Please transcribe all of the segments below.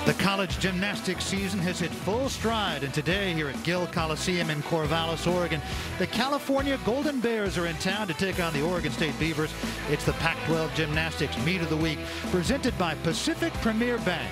The college gymnastics season has hit full stride, and today here at Gill Coliseum in Corvallis, Oregon, the California Golden Bears are in town to take on the Oregon State Beavers. It's the Pac-12 Gymnastics Meet of the Week, presented by Pacific Premier Bank.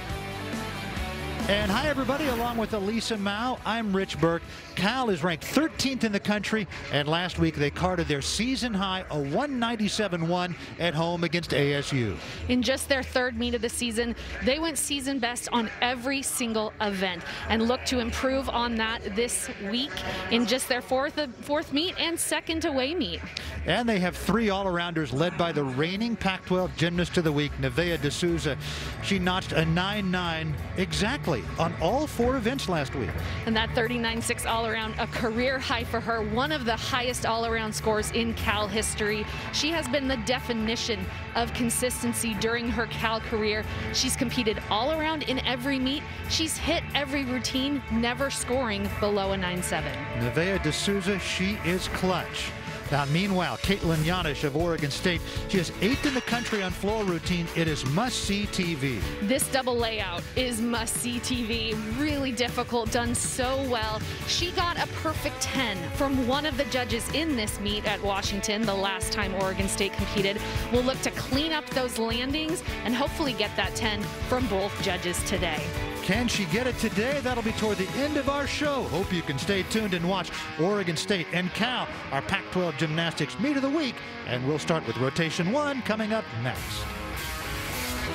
And hi everybody, along with Elisa Mao, I'm Rich Burke. Cal is ranked 13th in the country, and last week they carded their season high, a 197-1 at home against ASU. In just their third meet of the season, they went season best on every single event and look to improve on that this week in just their fourth meet and second away meet. And they have three all-arounders led by the reigning Pac-12 Gymnast of the Week, Nevaeh D'Souza. She notched a 9.9 exactly on all four events last week. And that 39.6 all-around, a career high for her, one of the highest all-around scores in Cal history. She has been the definition of consistency during her Cal career. She's competed all around in every meet. She's hit every routine, never scoring below a 9.7. Nevaeh D'Souza, she is clutch. Now, meanwhile, Caitlin Yanish of Oregon State, she is 8th in the country on floor routine. It is must-see TV. This double layout is must-see TV. Really difficult, done so well. She got a perfect 10 from one of the judges in this meet at Washington the last time Oregon State competed. We'll look to clean up those landings and hopefully get that 10 from both judges today. Can she get it today? That'll be toward the end of our show. Hope you can stay tuned and watch Oregon State and Cal, our Pac-12 Gymnastics Meet of the Week. And we'll start with Rotation 1 coming up next.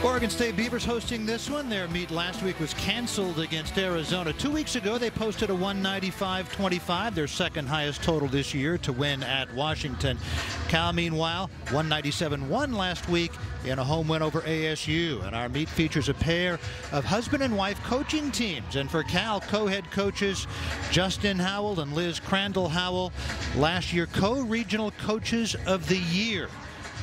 Oregon State Beavers hosting this one. Their meet last week was canceled against Arizona. 2 weeks ago, they posted a 195-25, their second highest total this year, to win at Washington. Cal, meanwhile, 197-1 last week in a home win over ASU. And our meet features a pair of husband and wife coaching teams. And for Cal, co-head coaches Justin Howell and Liz Crandall Howell, last year co-regional coaches of the year.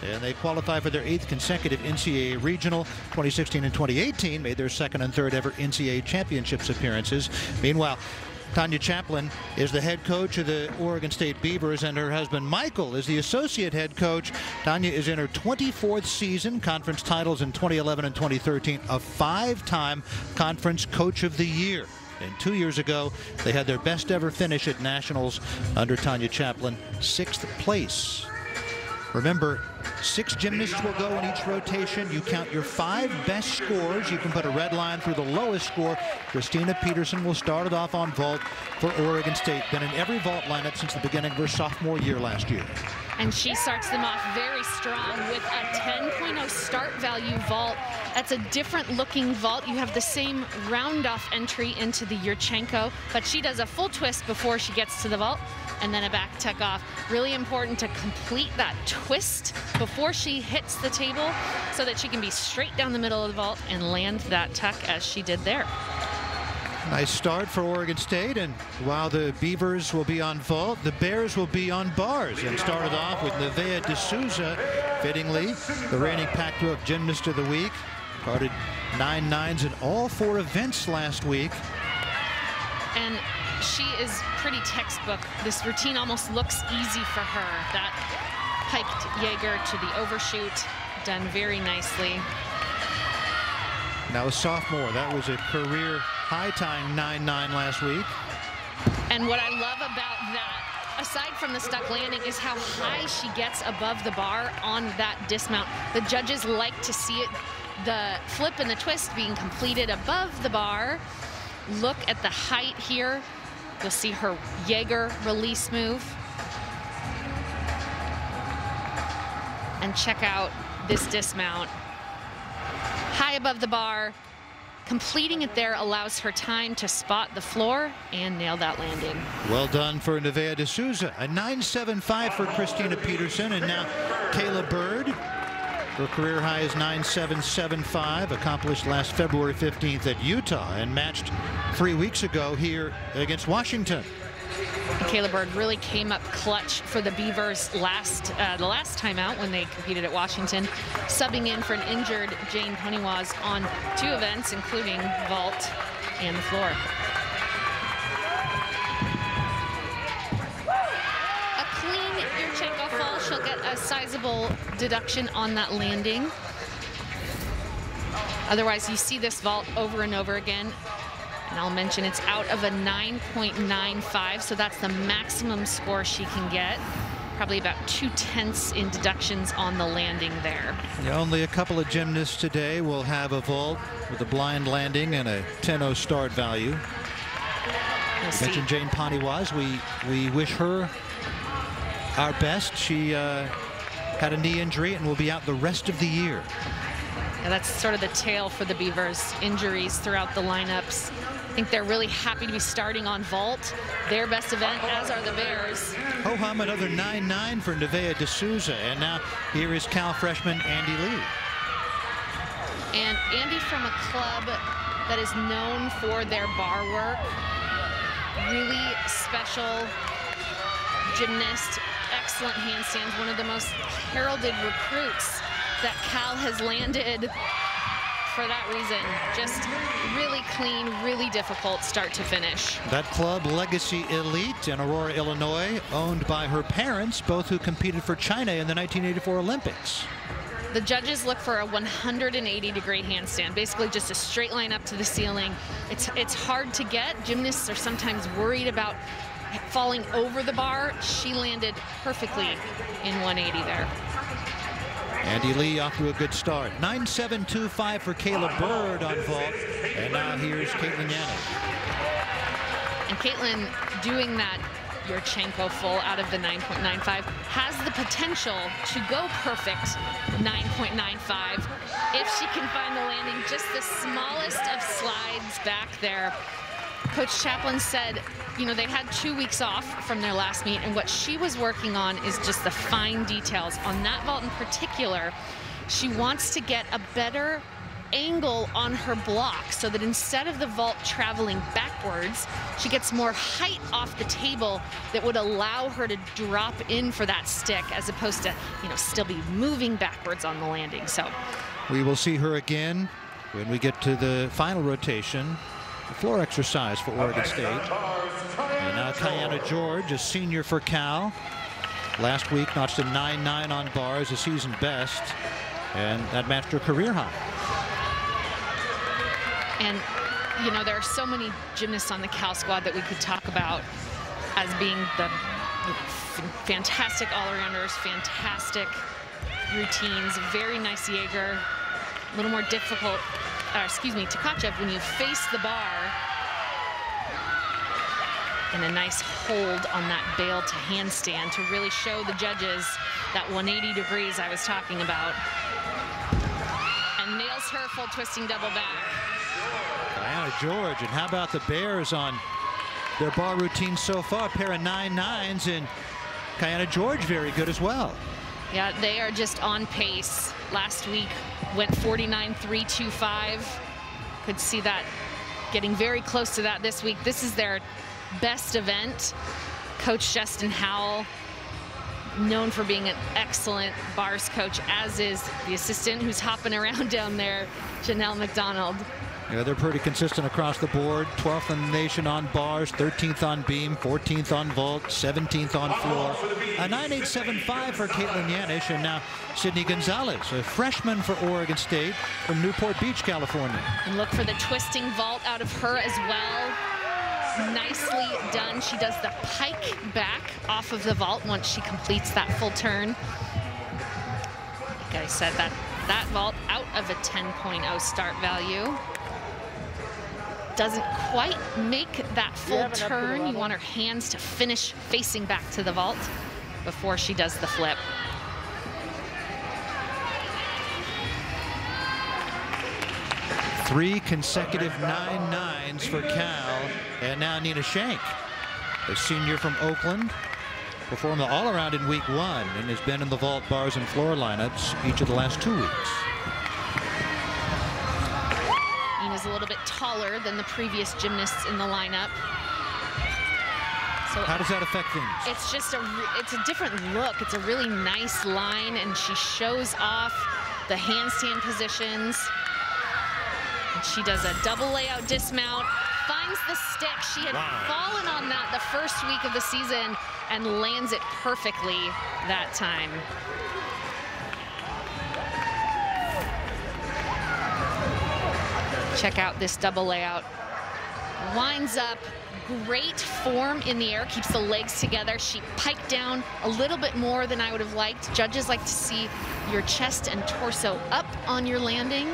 And they qualify for their 8th consecutive NCAA regional. 2016 and 2018 made their second and third ever NCAA championships appearances. Meanwhile, Tanya Chaplin is the head coach of the Oregon State Beavers, and her husband Michael is the associate head coach. Tanya is in her 24th season, conference titles in 2011 and 2013, a 5-time conference coach of the year. And 2 years ago, they had their best ever finish at nationals under Tanya Chaplin, 6th place. Remember, 6 gymnasts will go in each rotation. You count your 5 best scores. You can put a red line through the lowest score. Christina Peterson will start it off on vault for Oregon State. Been in every vault lineup since the beginning of her sophomore year last year. And she starts them off very strong with a 10.0 start value vault. That's a different looking vault. You have the same round off entry into the Yurchenko, but she does a full twist before she gets to the vault, and then a back tuck off. Really important to complete that twist before she hits the table so that she can be straight down the middle of the vault and land that tuck as she did there. Nice start for Oregon State, and while the Beavers will be on vault, the Bears will be on bars, and started off with Nevaeh D'Souza, fittingly, the reigning Pac-12 Gymnast of the Week. Carded 9 9s in all 4 events last week. And she is pretty textbook. This routine almost looks easy for her. That hiked Jaeger to the overshoot, done very nicely. Now a sophomore, that was a career high tying 9.9 last week. And what I love about that, aside from the stuck landing, is how high she gets above the bar on that dismount. The judges like to see it, the flip and the twist being completed above the bar. Look at the height here. You'll see her Jaeger release move. And check out this dismount. High above the bar. Completing it there allows her time to spot the floor and nail that landing. Well done for Nevaeh D'Souza. A 9.75 for Christina Peterson, and now Kayla Bird. Her career high is 9.775, accomplished last February 15th at Utah and matched 3 weeks ago here against Washington. Kayla Bird really came up clutch for the Beavers the last time out when they competed at Washington, subbing in for an injured Jane Poniwaz on 2 events, including vault and the floor. A clean Yurchenko fall. She'll get a sizable deduction on that landing. Otherwise, you see this vault over and over again. And I'll mention it's out of a 9.95, so that's the maximum score she can get. Probably about 2/10 in deductions on the landing there. Yeah, only a couple of gymnasts today will have a vault with a blind landing and a 10-0 start value. You mentioned Jane Paniwaz. We wish her our best. She had a knee injury and will be out the rest of the year. Yeah, that's sort of the tale for the Beavers. Injuries throughout the lineups. I think they're really happy to be starting on vault, their best event, as are the Bears. Ho-hum, another 9-9 for Nevaeh D'Souza. And now here is Cal freshman Andy Lee. And Andy from a club that is known for their bar work. Really special gymnast, excellent handstands, one of the most heralded recruits that Cal has landed for that reason. Just really clean, really difficult start to finish. That club, Legacy Elite in Aurora, Illinois, owned by her parents, both who competed for China in the 1984 Olympics. The judges look for a 180-degree handstand, basically just a straight line up to the ceiling. It's hard to get. Gymnasts are sometimes worried about falling over the bar. She landed perfectly in 180 there. Andy Lee off to a good start. 9.725 for Kayla Bird on vault. And now here's Caitlin Yanis. And Caitlin doing that Yurchenko full out of the 9.95 has the potential to go perfect 9.95 if she can find the landing, just the smallest of slides back there. Coach Chaplin said, you know, they had 2 weeks off from their last meet, and what she was working on is just the fine details. On that vault in particular, she wants to get a better angle on her block so that instead of the vault traveling backwards, she gets more height off the table that would allow her to drop in for that stick as opposed to, you know, still be moving backwards on the landing. So we will see her again when we get to the final rotation. The floor exercise for Oregon State. And now Kiana George, a senior for Cal. Last week notched a 9.9 on bars, a season best, and that matched her career high. And, you know, there are so many gymnasts on the Cal squad that we could talk about as being the fantastic all-arounders, fantastic routines, very nice Jaeger, a little more difficult, Tkachev, when you face the bar, and a nice hold on that bail to handstand to really show the judges that 180 degrees I was talking about. And nails her full twisting double back. Kiana George, and how about the Bears on their bar routine so far? A pair of 9.9s, and Kiana George very good as well. Yeah, they are just on pace. Last week went 49.325. Could see that getting very close to that this week. This is their best event. Coach Justin Howell, known for being an excellent bars coach, as is the assistant who's hopping around down there, Janelle McDonald. Yeah, they're pretty consistent across the board. 12th in the nation on bars, 13th on beam, 14th on vault, 17th on floor. A 9.875 for Caitlin Yanis, and now Sydney Gonzalez, a freshman for Oregon State from Newport Beach, California. And look for the twisting vault out of her as well. Nicely done. She does the pike back off of the vault once she completes that full turn. Like I said, that vault out of a 10.0 start value. Doesn't quite make that full turn. You want her hands to finish facing back to the vault before she does the flip. Three consecutive 9.9s for Cal. And now Nina Shank, a senior from Oakland, performed the all-around in week 1 and has been in the vault, bars, and floor lineups each of the last 2 weeks. Nina's a little bit taller than the previous gymnasts in the lineup. So how does that affect things? It's just it's a different look. It's a really nice line, and she shows off the handstand positions. And she does a double layout dismount, finds the stick. She had fallen on that the first week of the season and lands it perfectly that time. Check out this double layout. Winds up, great form in the air, keeps the legs together. She piked down a little bit more than I would have liked. Judges like to see your chest and torso up on your landing.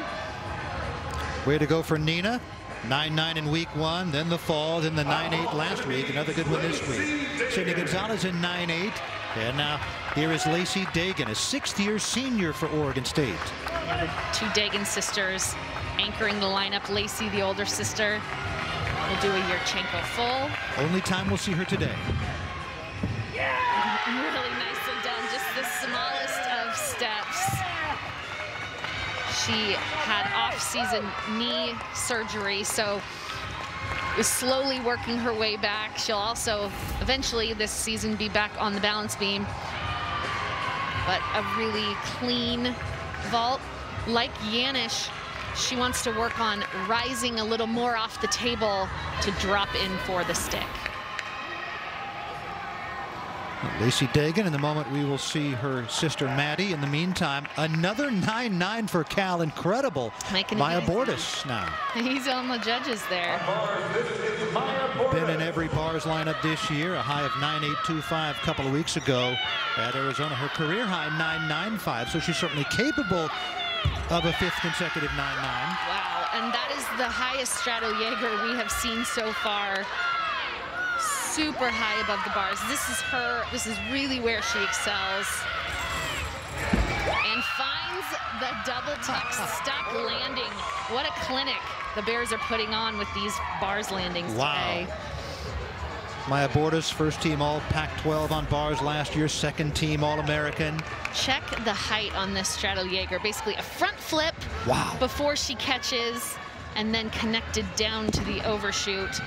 Way to go for Nina. 9-9 in week 1, then the fall, then the 9-8 last week. Another good one this week. Sydney Gonzalez in 9-8. And now here is Lacey Dagan, a 6th-year senior for Oregon State. Yeah, the 2 Dagan sisters anchoring the lineup. Lacey, the older sister, will do a Yurchenko full. Only time we'll see her today. Really nicely done. Just the smallest of steps. She had off-season knee surgery, so is slowly working her way back. She'll also eventually this season be back on the balance beam. But a really clean vault. Like Yanish, she wants to work on rising a little more off the table to drop in for the stick. Lacey Dagan, in the moment we will see her sister Maddie. In the meantime, another 9-9 for Cal. Incredible. Maya Bordas now. He's on the judges there. Been in every bars lineup this year. A high of 9.825 a couple of weeks ago at Arizona. Her career high 9.95. So she's certainly capable of a 5th consecutive 9-9. Wow, and that is the highest straddle Jaeger we have seen so far. Super high above the bars. This is really where she excels. And finds the double tuck stock landing. What a clinic the Bears are putting on with these bars landings today. Maya Bordas, 1st team all Pac-12 on bars last year, 2nd team All-American. Check the height on this straddle Jaeger. Basically a front flip before she catches and then connected down to the overshoot.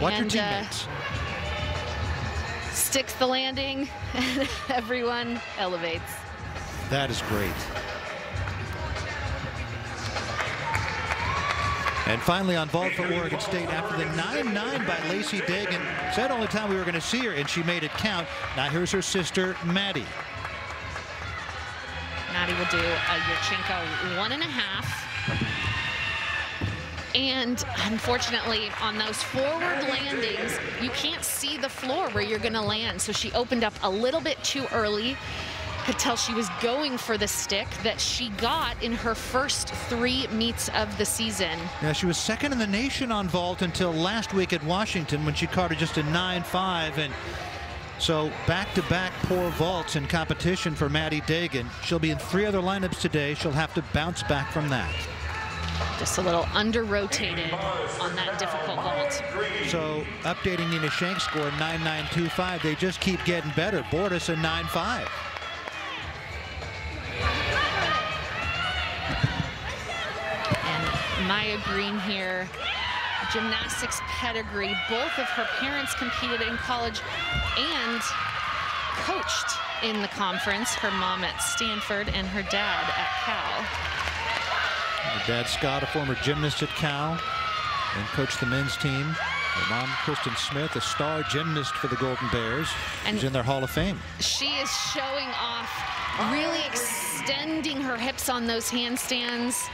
Watch your teammates. Sticks the landing and everyone elevates. That is great. And finally on vault for Oregon State after the 9-9 by Lacey Dagan. Said only time we were going to see her, and she made it count. Now here's her sister Maddie. Maddie will do a Yurchenko 1.5. And unfortunately, on those forward landings, you can't see the floor where you're going to land. So she opened up a little bit too early. Could tell she was going for the stick that she got in her first 3 meets of the season. Yeah, she was 2nd in the nation on vault until last week at Washington when she caught her just a 9.5. And so back-to-back poor vaults in competition for Maddie Dagan. She'll be in 3 other lineups today. She'll have to bounce back from that. Just a little under-rotated on that difficult vault. So updating Nina Shank's score 9.925. They just keep getting better. Bordas a 9.5. And Maya Green here, gymnastics pedigree. Both of her parents competed in college and coached in the conference. Her mom at Stanford and her dad at Cal. Her dad, Scott, a former gymnast at Cal, and coached the men's team. Her mom, Kristen Smith, a star gymnast for the Golden Bears. She's in their Hall of Fame. She is showing off, really extending her hips on those handstands.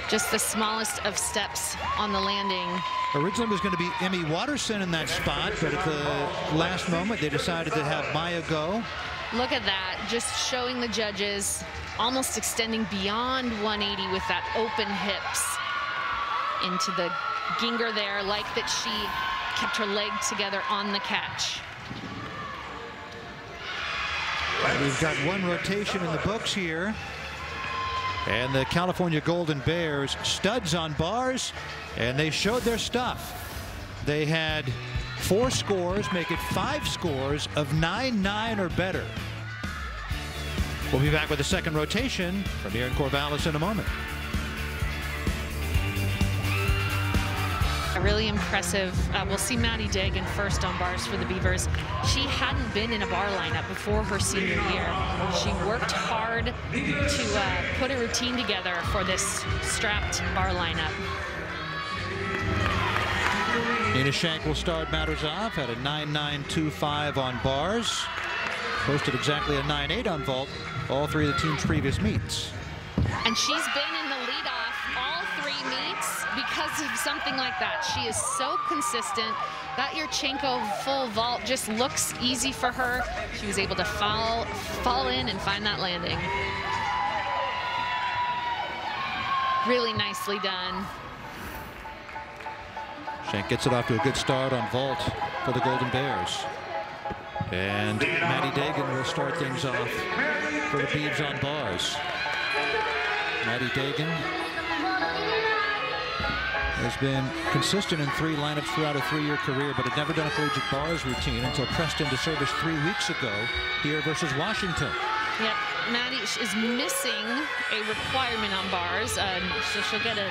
Just the smallest of steps on the landing. Originally was going to be Emmy Watterson in that spot, but at the last moment they decided to have Maya go. Look at that, just showing the judges almost extending beyond 180 with that open hips into the Ginger there, like that she kept her leg together on the catch. We've got 1 rotation in the books here. And the California Golden Bears, studs on bars, and they showed their stuff. They had 4 scores, make it 5 scores of 9-9 or better. We'll be back with the 2nd rotation from here in Corvallis in a moment. Really impressive. We'll see Maddie Dagan first on bars for the Beavers. She hadn't been in a bar lineup before her senior year. She worked hard to put a routine together for this strapped bar lineup. Nina Shank will start matters off at a 9.925 on bars. Posted exactly a 9.8 on vault all 3 of the team's previous meets. And she's been in the leadoff all meets because of something like that. She is so consistent. That Yurchenko full vault just looks easy for her. She was able to fall in and find that landing. Really nicely done. Schenk gets it off to a good start on vault for the Golden Bears. And Maddie Dagan will start things off for the Beavs on bars. Maddie Dagan has been consistent in 3 lineups throughout a 3-year career, but had never done a collegiate bars routine until pressed into service 3 weeks ago here versus Washington. Yep, Maddie is missing a requirement on bars, so she'll get a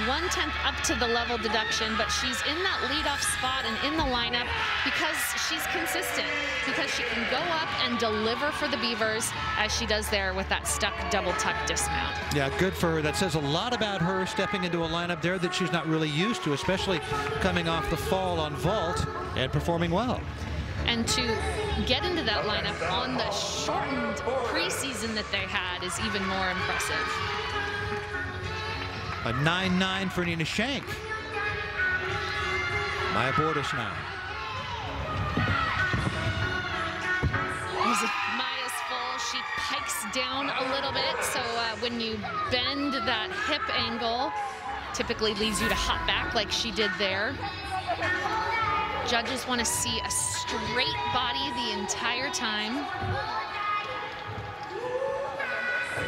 1/10 up to the level deduction, but she's in that leadoff spot and in the lineup because she's consistent, because she can go up and deliver for the Beavers as she does there with that stuck double tuck dismount. Yeah, good for her. That says a lot about her stepping into a lineup there that she's not really used to, especially coming off the fall on vault and performing well. And to get into that lineup on the shortened preseason that they had is even more impressive. A 9-9 for Nina Schenk. Maya Bordas now. Maya's full. She pikes down a little bit, so when you bend that hip angle, typically leads you to hop back like she did there. Judges want to see a straight body the entire time.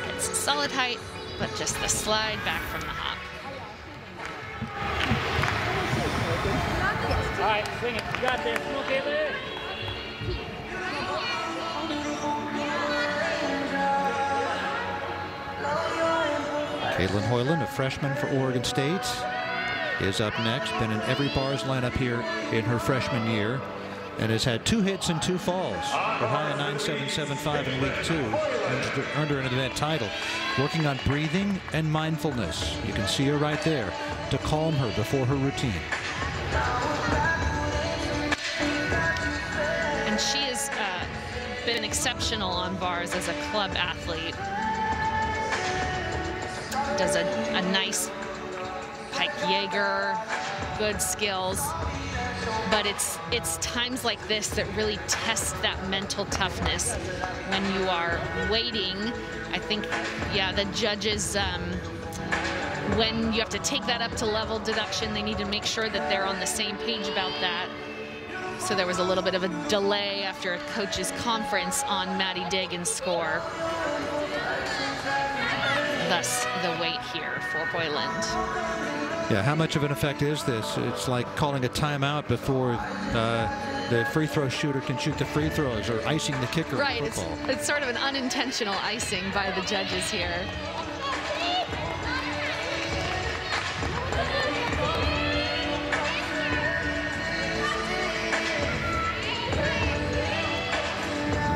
It's a solid height, but just the slide back from the hop. All right, swing it. You got this. Come on, Caitlin. Caitlin Hoyland, a freshman for Oregon State, is up next. Been in every bars lineup here in her freshman year and has had 2 hits and 2 falls. Her high 9.775 in week 2 earned her an event title. Working on breathing and mindfulness. You can see her right there to calm her before her routine. And she has been exceptional on bars as a club athlete. Does a nice pike Jaeger, good skills, but it's times like this that really test that mental toughness when you are waiting. I think, yeah, the judges, when you have to take that up to level deduction, they need to make sure that they're on the same page about that. So there was a little bit of a delay after a coach's conference on Maddie Dagan's score. Thus the wait here for Hoyland. Yeah, how much of an effect is this? It's like calling a timeout before the free throw shooter can shoot the free throws, or icing the kicker. Right, in football. it's sort of an unintentional icing by the judges here.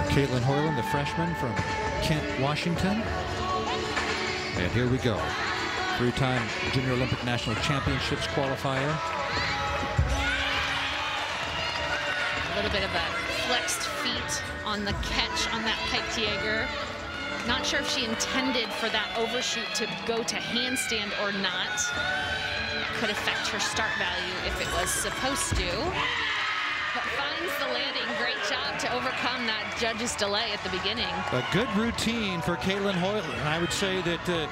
Caitlin Hoyland, the freshman from Kent, Washington. And here we go. 3-time Junior Olympic National Championships qualifier. A little bit of a flexed feet on the catch on that pike Jaeger. Not sure if she intended for that overshoot to go to handstand or not. Could affect her start value if it was supposed to. But finds the landing. Great job to overcome that judge's delay at the beginning. A good routine for Caitlin Hoyland. I would say that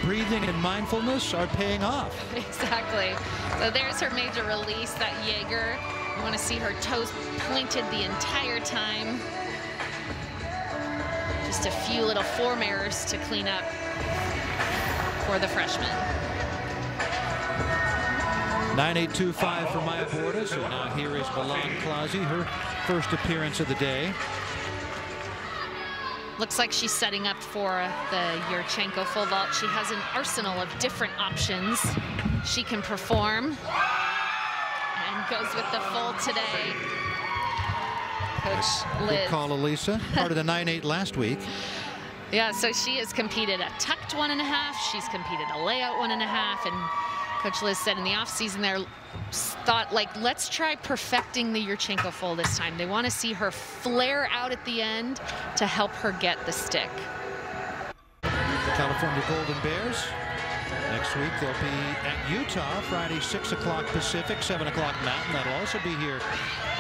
breathing and mindfulness are paying off. Exactly. So there's her major release, that Jaeger. You want to see her toes pointed the entire time. Just a few little form errors to clean up for the freshman. 9.825 for Maya Bordas, and now here is Milan Klasi, her first appearance of the day. Looks like she's setting up for the Yurchenko full vault. She has an arsenal of different options she can perform, and goes with the full today. Coach Liz. Good call, Elisa. Part of the 9.8 last week. Yeah, so she has competed a tucked 1.5. She's competed a layout 1.5, and Coach Liz said in the offseason there, thought, like, let's try perfecting the Yurchenko full this time. They want to see her flare out at the end to help her get the stick. California Golden Bears Next week they'll be at Utah Friday 6 o'clock Pacific, 7 o'clock Mountain. That'll also be here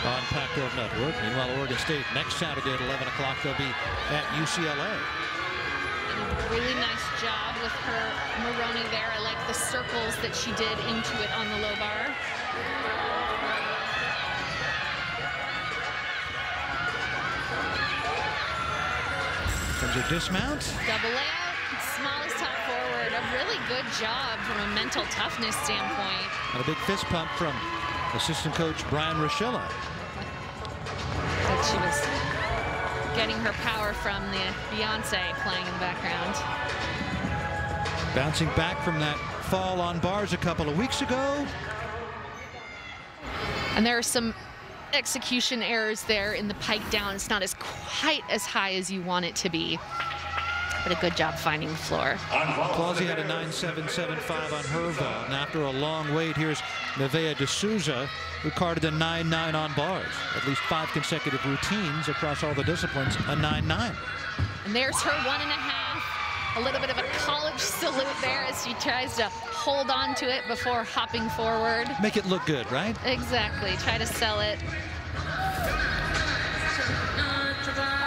on Pac-12 Network. Meanwhile, Oregon State next Saturday at 11 o'clock they'll be at UCLA. Really nice job with her Maroney there. I like the circles that she did into it on the low bar. Comes a dismount. Double layout, smallest top forward. A really good job from a mental toughness standpoint. And a big fist pump from assistant coach Brian Rochilla. But she was getting her power from the Beyonce playing in the background. Bouncing back from that fall on bars a couple of weeks ago. And there are some execution errors there in the pike down. It's not as quite as high as you want it to be, but a good job finding the floor. Clausey had a 9.775 on her vault, and after a long wait, here's Nevaeh D'Souza, who carded a 9.9 on bars. At least 5 consecutive routines across all the disciplines, a 9.9. And there's her 1.5. A little bit of a college salute there as she tries to hold on to it before hopping forward. Make it look good, right? Exactly. Try to sell it.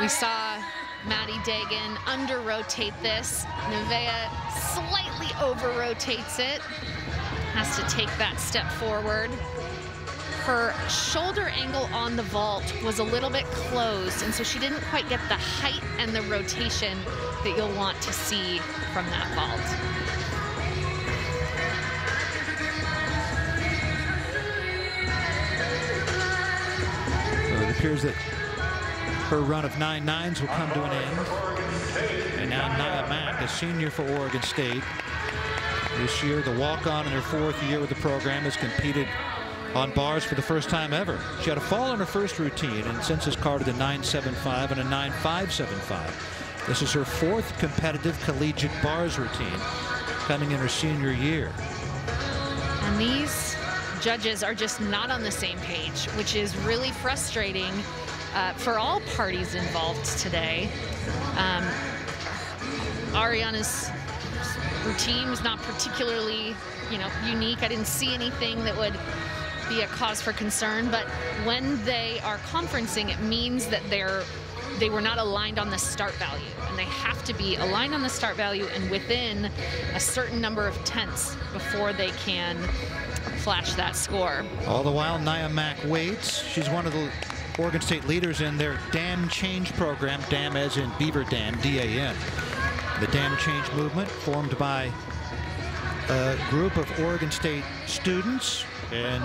We saw Maddie Dagan under-rotate this. Nevaeh slightly over-rotates it. Has to take that step forward. Her shoulder angle on the vault was a little bit closed, and so she didn't quite get the height and the rotation that you'll want to see from that vault. So it appears that her run of 9.9s will come to an end. And now Nia Mack, a senior for Oregon State. This year, the walk-on in her 4th year with the program, has competed on bars for the first time ever. She had a fall in her first routine and since has carded a 9.75 and a 9.575. This is her 4th competitive collegiate bars routine coming in her senior year. And these judges are just not on the same page, which is really frustrating for all parties involved today. Ariana's routine was not particularly, unique. I didn't see anything that would be a cause for concern, but when they are conferencing, it means that they were not aligned on the start value, and they have to be aligned on the start value and within a certain number of tenths before they can flash that score. All the while, Nia Mack waits. She's one of the Oregon State leaders in their dam change program, dam as in Beaver Dam, D-A-M. The dam change movement formed by a group of Oregon State students, and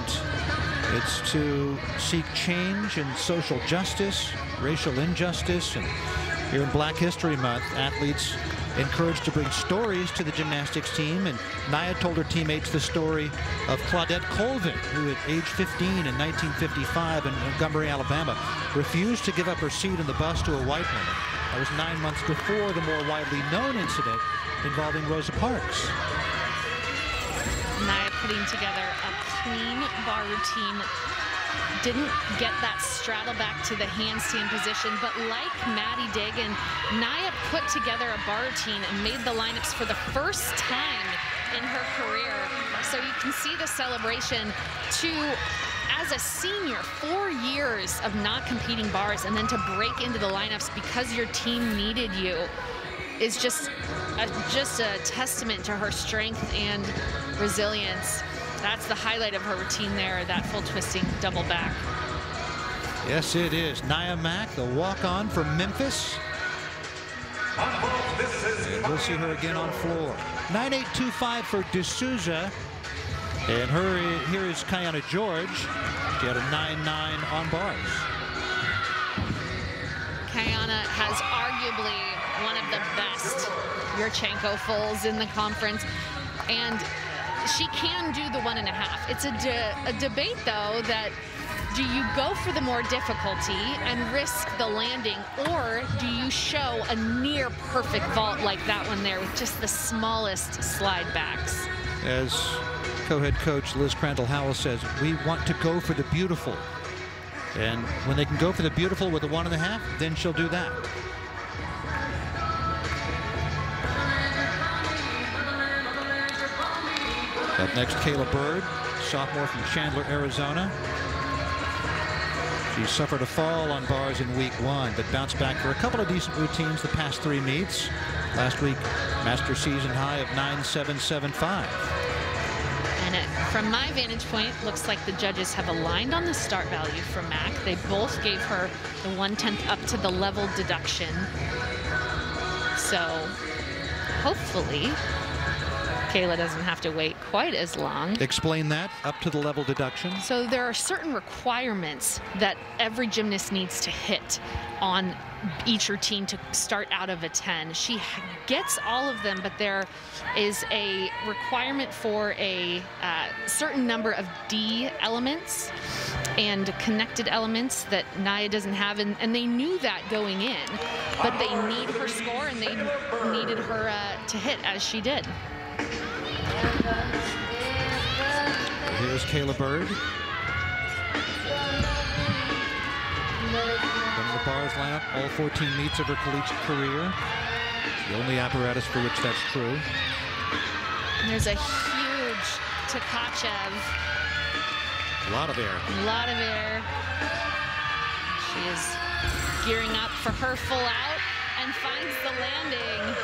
it's to seek change in social justice, racial injustice, and here in Black History Month, athletes encouraged to bring stories to the gymnastics team, and Nia told her teammates the story of Claudette Colvin, who at age 15 in 1955 in Montgomery, Alabama, refused to give up her seat in the bus to a white woman. That was 9 months before the more widely known incident involving Rosa Parks. Nia putting together a clean bar routine. Didn't get that straddle back to the handstand position, but like Maddie Dagan, Nia put together a bar routine and made the lineups for the first time in her career. So you can see the celebration as a senior, 4 years of not competing bars, and then to break into the lineups because your team needed you is just a testament to her strength and resilience. That's the highlight of her routine there, that full twisting double back. Yes, it is. Nia Mack, the walk-on from Memphis. And we'll see her again on floor. 9.825 for D'Souza. And here is Kiana George. She had a 9.9 on bars. Kiana has arguably one of the best Yurchenko fulls in the conference. And she can do the 1.5. It's a debate, though, that do you go for the more difficulty and risk the landing, or do you show a near perfect vault like that one there with just the smallest slide backs? As co-head coach Liz Crandall-Howell says, we want to go for the beautiful. And when they can go for the beautiful with a 1.5, then she'll do that. Up next, Kayla Bird, sophomore from Chandler, Arizona. She suffered a fall on bars in week 1, but bounced back for a couple of decent routines the past 3 meets. Last week, master season high of 9.775. And from my vantage point, looks like the judges have aligned on the start value for Mac. They both gave her the 1/10 up to the level deduction. So hopefully Kayla doesn't have to wait quite as long. Explain that, up to the level deduction. So there are certain requirements that every gymnast needs to hit on each routine to start out of a 10. She gets all of them, but there is a requirement for a certain number of D elements and connected elements that Nia doesn't have, and they knew that going in, but they need her score, and they needed her to hit as she did. Here's Kayla Bird. One of the bars lineup, all 14 meets of her collegiate career. The only apparatus for which that's true. And there's a huge Tkachev. A lot of air. A lot of air. She is gearing up for her full out and finds the landing.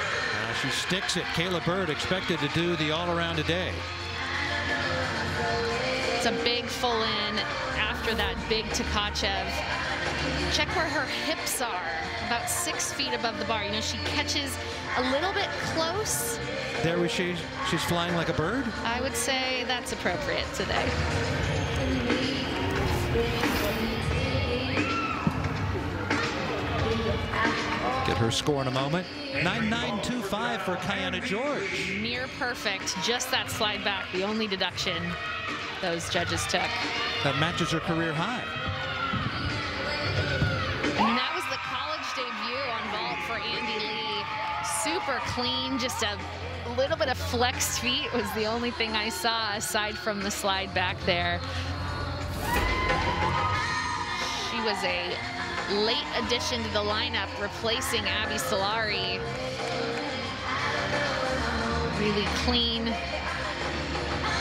She sticks it. Kayla Bird expected to do the all-around today. It's a big full in after that big Tkachev. Check where her hips are, about 6 feet above the bar. You know, she catches a little bit close. There was she's flying like a bird? I would say that's appropriate today. Get her score in a moment. 9.925 for Kiana George. Near perfect. Just that slide back, the only deduction those judges took. That matches her career high. And that was the college debut on vault for Andy Lee. Super clean, just a little bit of flexed feet was the only thing I saw aside from the slide back there. She was a late addition to the lineup, replacing Abby Solari. Really clean,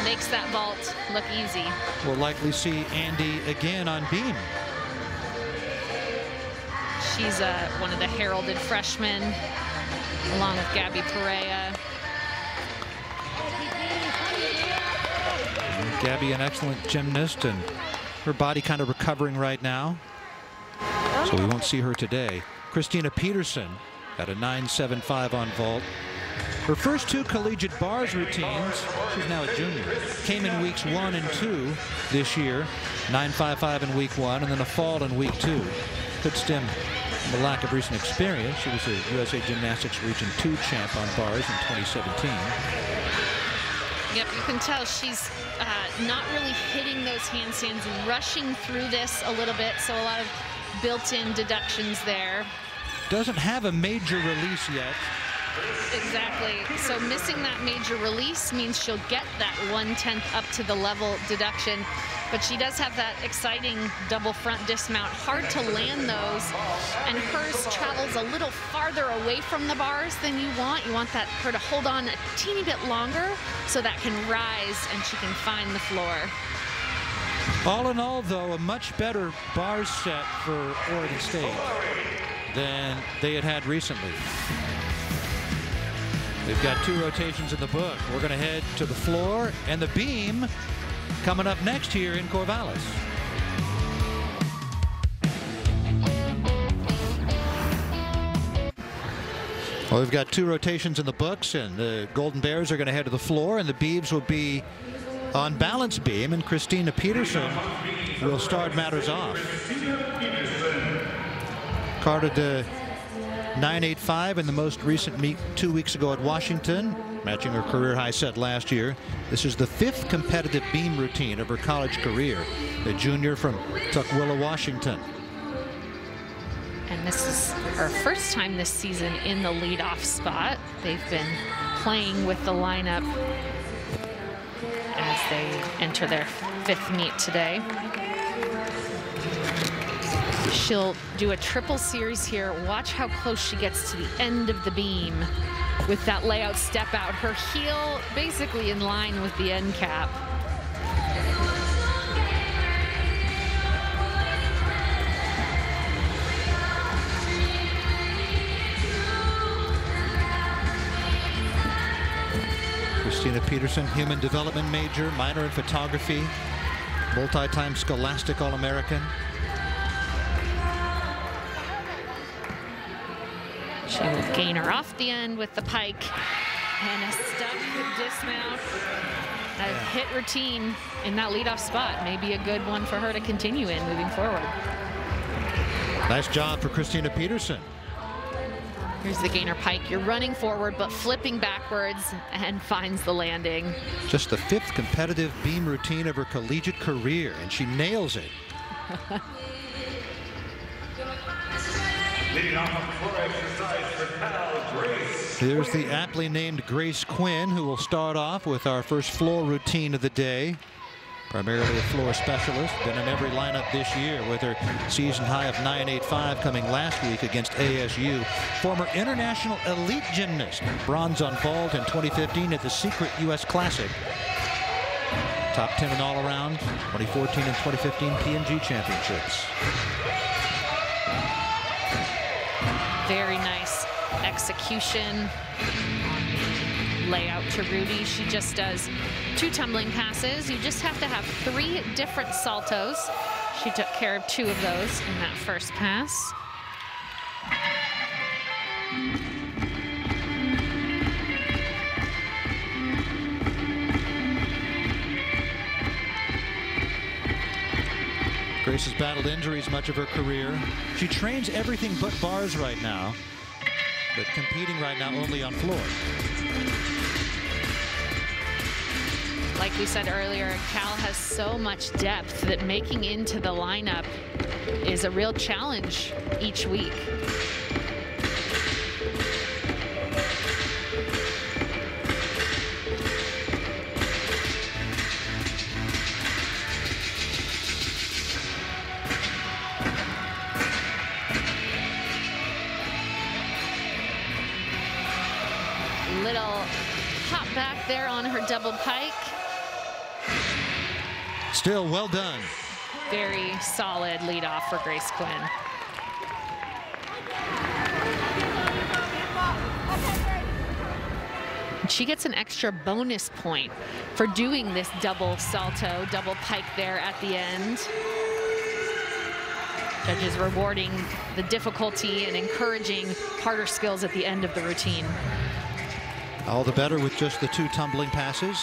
makes that vault look easy. We'll likely see Andy again on beam. She's one of the heralded freshmen, along with Gabby Perea. Gabby, an excellent gymnast, and her body kind of recovering right now, so we won't see her today. Christina Peterson at a 9.75 on vault. Her first 2 collegiate bars routines, she's now a junior, came in weeks 1 and 2 this year. 9.55 in week 1, and then a fall in week 2. Could stem from the lack of recent experience. She was a USA Gymnastics Region 2 champ on bars in 2017. Yep, you can tell she's not really hitting those handstands, rushing through this a little bit, so a lot of built-in deductions there. Doesn't have a major release yet. Exactly. So missing that major release means she'll get that 1/10 up to the level deduction. But she does have that exciting double front dismount. Hard to land those. And hers travels a little farther away from the bars than you want. You want her to hold on a teeny bit longer so that can rise and she can find the floor. All in all, though, a much better bars set for Oregon State than they had recently. They've got 2 rotations in the book. We're going to head to the floor and the beam coming up next here in Corvallis. Well, we've got 2 rotations in the books, and the Golden Bears are going to head to the floor, and the Beavs will be on balance beam, and Christina Peterson will start matters off. Carded to 9.85 in the most recent meet 2 weeks ago at Washington, matching her career high set last year. This is the 5th competitive beam routine of her college career. A junior from Tukwila, Washington. And this is her first time this season in the leadoff spot. They've been playing with the lineup as they enter their 5th meet today. She'll do a triple series here. Watch how close she gets to the end of the beam. with that layout step out. Her heel basically in line with the end cap. Christina Peterson, human development major, minor in photography, multi-time Scholastic All-American. She will gain her off the end with the pike and a stuck dismount. A hit routine in that leadoff spot may be a good one for her to continue in moving forward. Nice job for Christina Peterson. Here's the gainer pike. You're running forward but flipping backwards and finds the landing. Just the 5th competitive beam routine of her collegiate career, and she nails it. Here's the aptly named Grace Quinn, who will start off with our first floor routine of the day. Primarily a floor specialist, been in every lineup this year with her season high of 9.85 coming last week against ASU. Former international elite gymnast, bronze on vault in 2015 at the Secret U.S. Classic. Top 10 in all-around, 2014 and 2015 P&G championships. Very nice execution on the layout to Rudy. She just does 2 tumbling passes. You just have to have 3 different saltos. She took care of 2 of those in that first pass. Grace has battled injuries much of her career. She trains everything but bars right now, but competing right now only on floor. Like we said earlier, Cal has so much depth that making into the lineup is a real challenge each week. Little hop back there on her double pike. Still well done. Very solid lead off for Grace Quinn. She gets an extra bonus point for doing this double salto, double pike there at the end. Judges rewarding the difficulty and encouraging harder skills at the end of the routine. All the better with just the 2 tumbling passes.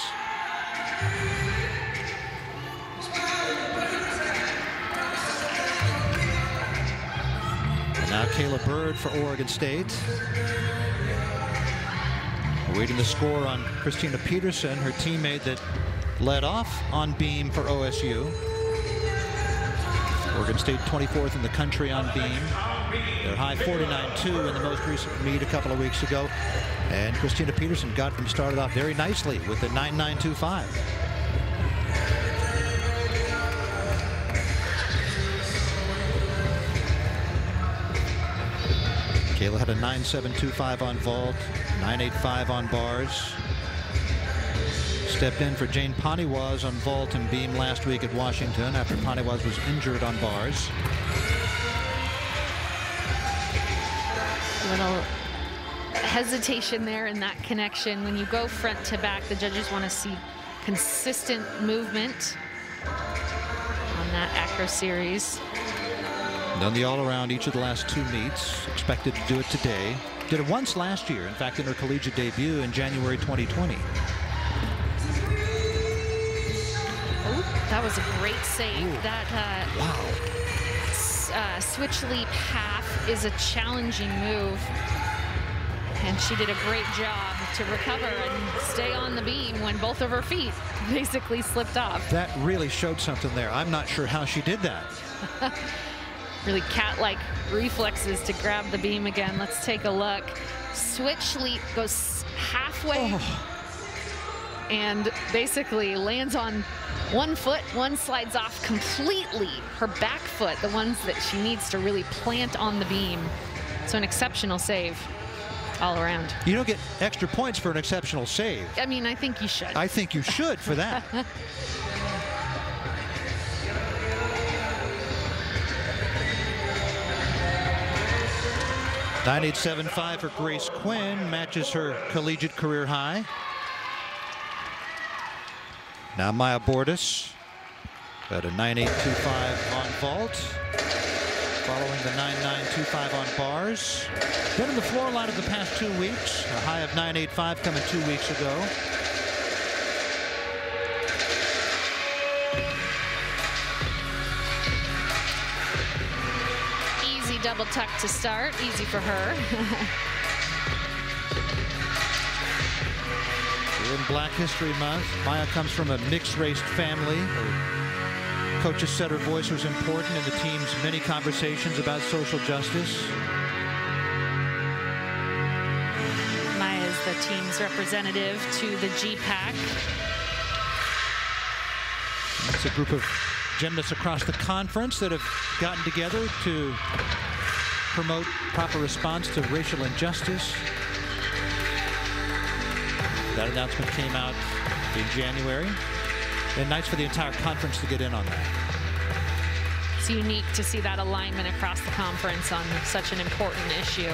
And now Kayla Bird for Oregon State. Awaiting the score on Christina Peterson, her teammate that led off on beam for OSU. Oregon State 24th in the country on beam. Their high 49.2 in the most recent meet a couple of weeks ago. And Christina Peterson got them started off very nicely with the 9.925. Kayla had a 9.725 on vault, 9.85 on bars. Stepped in for Jane Paniwaz on vault and beam last week at Washington after Paniwaz was injured on bars. Little hesitation there in that connection. When you go front to back, the judges want to see consistent movement on that acro series. Done the all-around each of the last 2 meets. Expected to do it today. Did it once last year, in fact, in her collegiate debut in January 2020. Oh, that was a great save. Ooh. That Wow. switch leap half is a challenging move. And she did a great job to recover and stay on the beam when both of her feet basically slipped off. That really showed something there. I'm not sure how she did that. Really cat-like reflexes to grab the beam again. Let's take a look. Switch leap goes halfway and basically lands on one foot. One slides off completely. Her back foot, the ones that she needs to really plant on the beam. So an exceptional save. all around. You don't get extra points for an exceptional save. I mean, I think you should. I think you should for that. 9.875 for Grace Quinn, matches her collegiate career high. Now Maya Bordas at a 9.825 on vault, following the 9.925 on bars. Been in the floor line of the past 2 weeks, a high of 9.85 coming 2 weeks ago. Easy double tuck to start, easy for her. We're in Black History Month. Maya comes from a mixed-race family. Her coaches said her voice was important in the team's many conversations about social justice. Maya is the team's representative to the GPAC. It's a group of gymnasts across the conference that have gotten together to promote proper response to racial injustice. That announcement came out in January, and nice for the entire conference to get in on that. It's unique to see that alignment across the conference on such an important issue.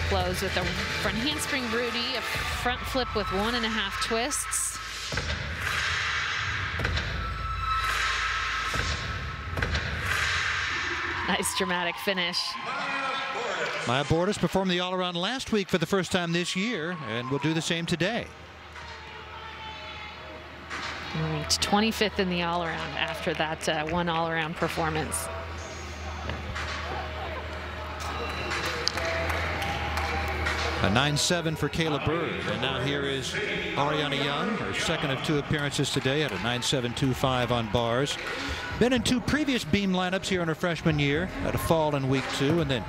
Close with a front handspring Rudy, a front flip with 1.5 twists. Nice dramatic finish. Maya Bordas performed the all-around last week for the first time this year, and will do the same today. Ranked 25th in the all-around after that one all-around performance. A 9.7 for Kayla Bird, and now here is Ariana Young, her second of 2 appearances today at a 9.725 on bars. Been in 2 previous beam lineups here in her freshman year, at a fall in week 2, and then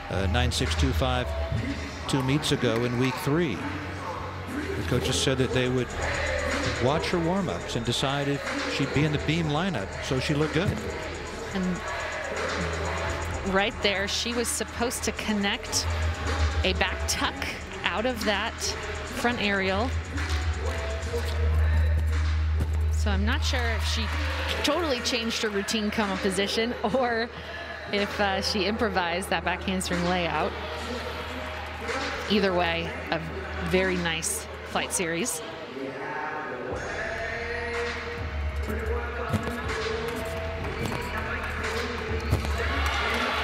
9.625 2 meets ago in week 3. The coaches said that they would watch her warm-ups and decide if she'd be in the beam lineup, so she looked good. And right there, she was supposed to connect a back tuck out of that front aerial. So I'm not sure if she totally changed her routine come position or if she improvised that back handspring layout. Either way, a very nice flight series.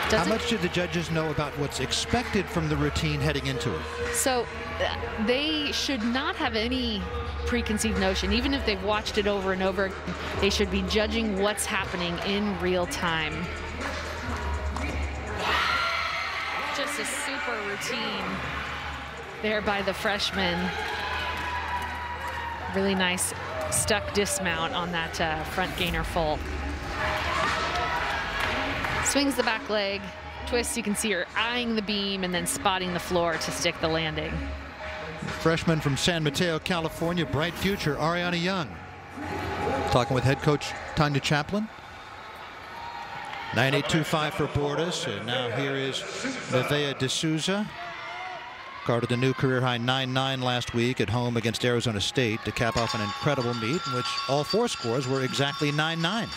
How much did the judges know about what's expected from the routine heading into it? So they should not have any preconceived notion. Even if they've watched it over and over, they should be judging what's happening in real time. Just a super routine there by the freshman. Really nice stuck dismount on that front gainer full. Swings the back leg, twists. You can see her eyeing the beam and then spotting the floor to stick the landing. Freshman from San Mateo, California, bright future, Ariana Young. Talking with head coach Tanya Chaplin. 9.825 for Bordas, and now here is Nevaeh D'Souza. Guarded the new career high 9.9 last week at home against Arizona State to cap off an incredible meet in which all 4 scores were exactly 9.9.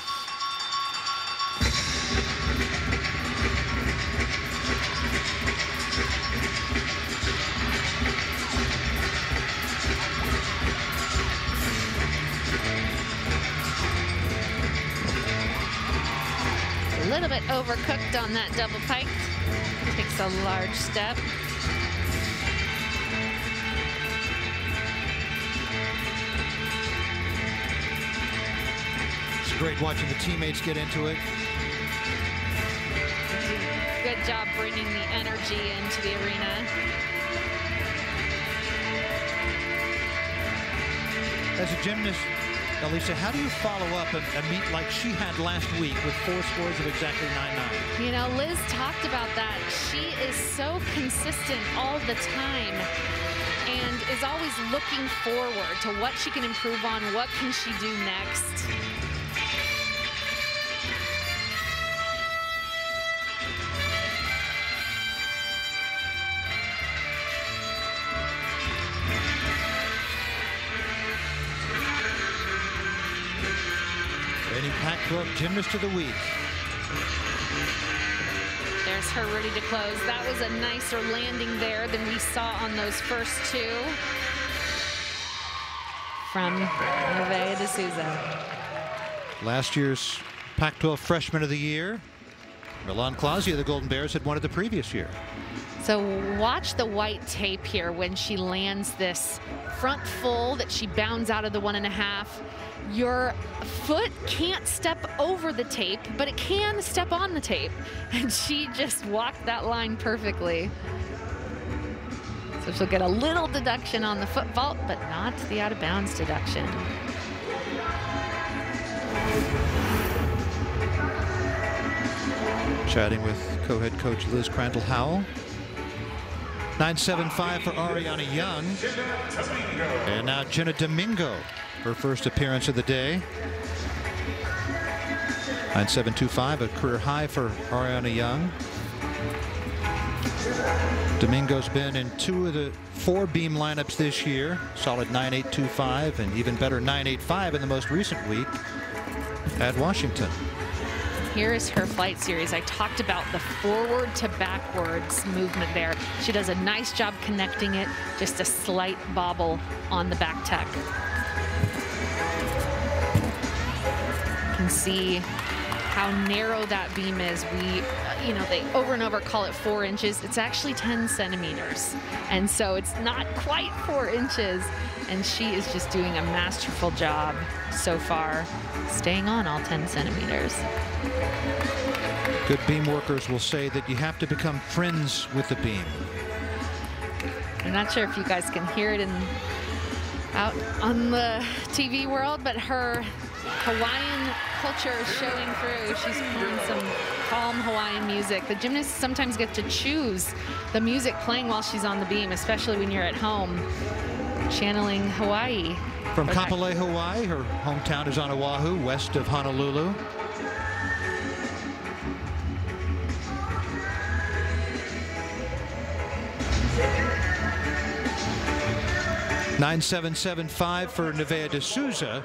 A little bit overcooked on that double pike. Takes a large step. It's great watching the teammates get into it. Good job bringing the energy into the arena. As a gymnast, Elisa, how do you follow up a meet like she had last week with 4 scores of exactly 9.9? You know, Liz talked about that. She is so consistent all the time. and is always looking forward to what she can improve on, what can she do next. Reigning Pac-12 Gymnast of the Week. There's her ready to close. That was a nicer landing there than we saw on those first two from Nevaeh D'Souza. Last year's Pac-12 Freshman of the Year. Milan Clausia of the Golden Bears had won it the previous year. So watch the white tape here when she lands this front full that she bounds out of the 1.5. Your foot can't step over the tape, but it can step on the tape. And she just walked that line perfectly. So she'll get a little deduction on the foot vault, but not the out of bounds deduction. Chatting with co-head coach Liz Crandall-Howell. 9.75 for Ariana Young. And now Jenna Domingo, her first appearance of the day. 9.725, a career high for Ariana Young. Domingo's been in 2 of the 4 beam lineups this year. Solid 9.825 and even better 9.85 in the most recent week at Washington. Here is her flight series. I talked about the forward to backwards movement there. She does a nice job connecting it, just a slight bobble on the back tech. You can see how narrow that beam is. You know, they over and over call it 4 inches. It's actually 10 centimeters. And so it's not quite 4 inches. And she is just doing a masterful job so far, staying on all 10 centimeters. Good beam workers will say that you have to become friends with the beam. I'm not sure if you guys can hear it out on the TV world, but her Hawaiian culture is showing through. She's playing some calm Hawaiian music. The gymnasts sometimes get to choose the music playing while she's on the beam, especially when you're at home, channeling Hawaii. From Kapolei, Hawaii, her hometown is on Oahu, west of Honolulu. 9.775 for Nevaeh D'Souza.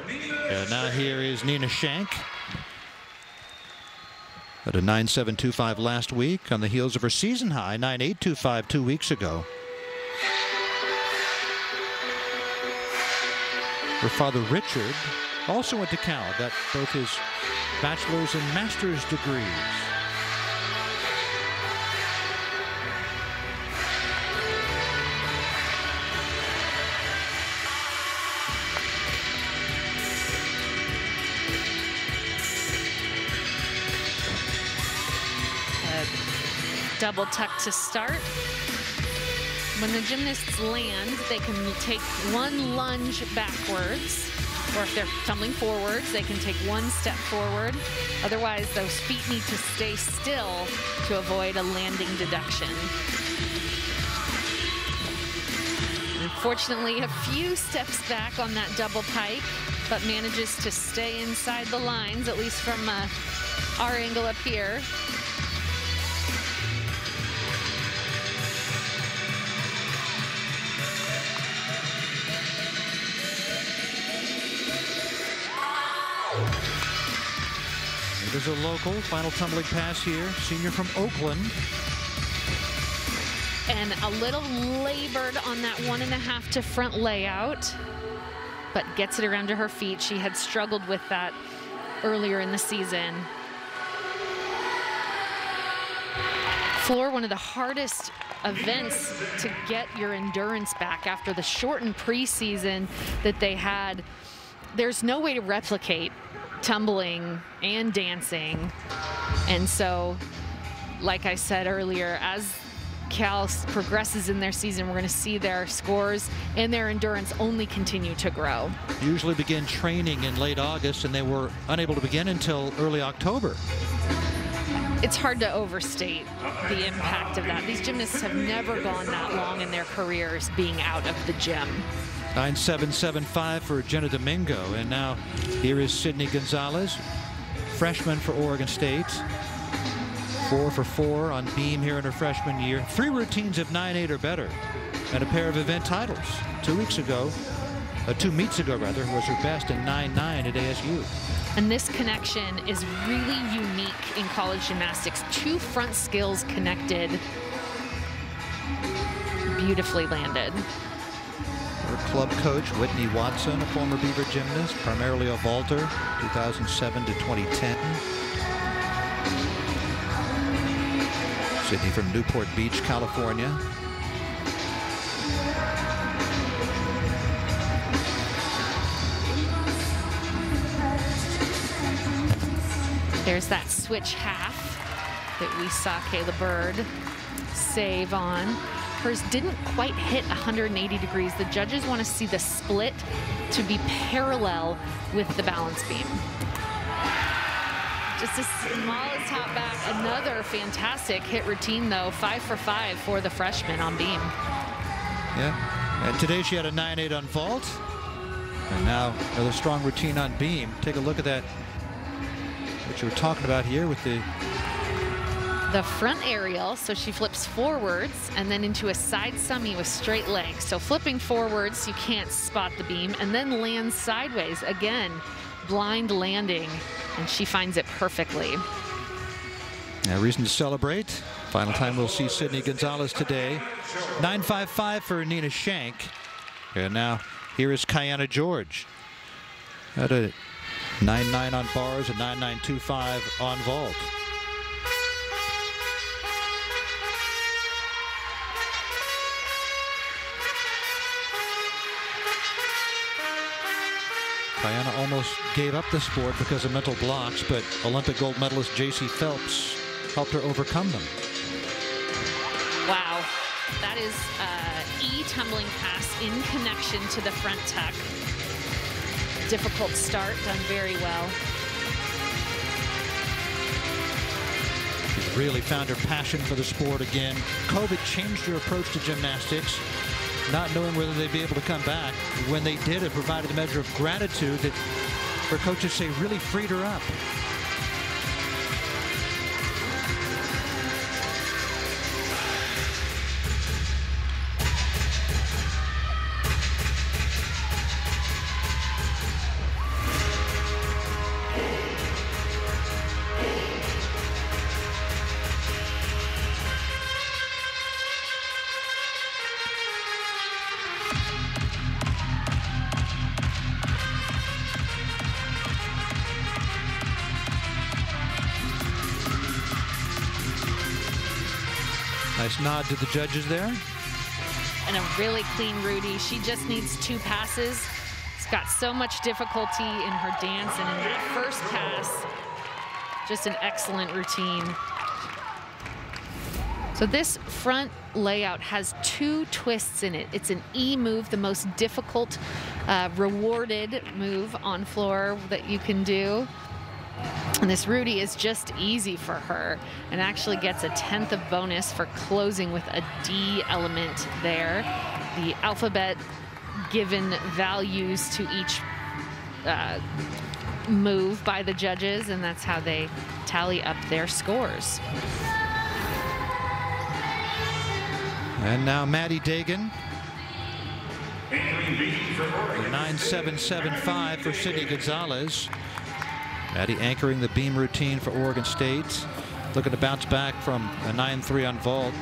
And now here is Nina Shank at a 9.725 last week on the heels of her season high 9.825 2 weeks ago. Her father Richard also went to Cal, got both his bachelor's and master's degrees. Double tuck to start. When the gymnasts land, they can take one lunge backwards, or if they're tumbling forwards, they can take one step forward. Otherwise, those feet need to stay still to avoid a landing deduction. Unfortunately, a few steps back on that double pike, but manages to stay inside the lines, at least from our angle up here. There's a local final tumbling pass here, senior from Oakland. And a little labored on that 1.5 to front layout, but gets it around to her feet. She had struggled with that earlier in the season. Floor, one of the hardest events to get your endurance back after the shortened preseason that they had. There's no way to replicate tumbling and dancing. And so, like I said earlier, as Cal progresses in their season, we're going to see their scores and their endurance only continue to grow. Usually begin training in late August, and they were unable to begin until early October. It's hard to overstate the impact of that. These gymnasts have never gone that long in their careers being out of the gym. 9.775 for Jenna Domingo. And now here is Sydney Gonzalez, freshman for Oregon State. 4 for 4 on beam here in her freshman year. 3 routines of 9.8 or better, and a pair of event titles. 2 meets ago, was her best in 9.9 at ASU. And this connection is really unique in college gymnastics. 2 front skills connected, beautifully landed. Her club coach, Whitney Watson, a former Beaver gymnast, primarily a vaulter, 2007 to 2010. Sydney from Newport Beach, California. There's that switch half that we saw Kayla Bird save on. Hers didn't quite hit 180 degrees. The judges want to see the split to be parallel with the balance beam. Just as small as top back. Another fantastic hit routine, though. 5 for 5 for the freshman on beam. Yeah, and today she had a 9.8 on vault. And now another strong routine on beam. Take a look at that, what you were talking about here with the front aerial. So she flips forwards and then into a side summy with straight legs. So flipping forwards, you can't spot the beam, and then lands sideways. Again, blind landing, and she finds it perfectly. A reason to celebrate. Final time we'll see Sydney Gonzalez today. 9.55 for Nina Shank. And now here is Kiana George. At a 9.9 on bars, a 9.925 on vault. Kiana almost gave up the sport because of mental blocks, but Olympic gold medalist J.C. Phelps helped her overcome them. Wow, that is tumbling pass in connection to the front tuck. Difficult start, done very well. She's really found her passion for the sport again. COVID changed her approach to gymnastics, not knowing whether they'd be able to come back. When they did, it provided a measure of gratitude that her coaches say really freed her up. Nice nod to the judges there. And a really clean Rudy. She just needs 2 passes. It's got so much difficulty in her dance, and in that first pass, just an excellent routine. So this front layout has 2 twists in it. It's an E move, the most difficult, rewarded move on floor that you can do. And this Rudy is just easy for her, and actually gets a 10th of bonus for closing with a D element there. The alphabet given values to each move by the judges, and that's how they tally up their scores. And now Maddie Dagan. 9.775 for Sydney Gonzalez. Maddie anchoring the beam routine for Oregon State. Looking to bounce back from a 9.3 on vault.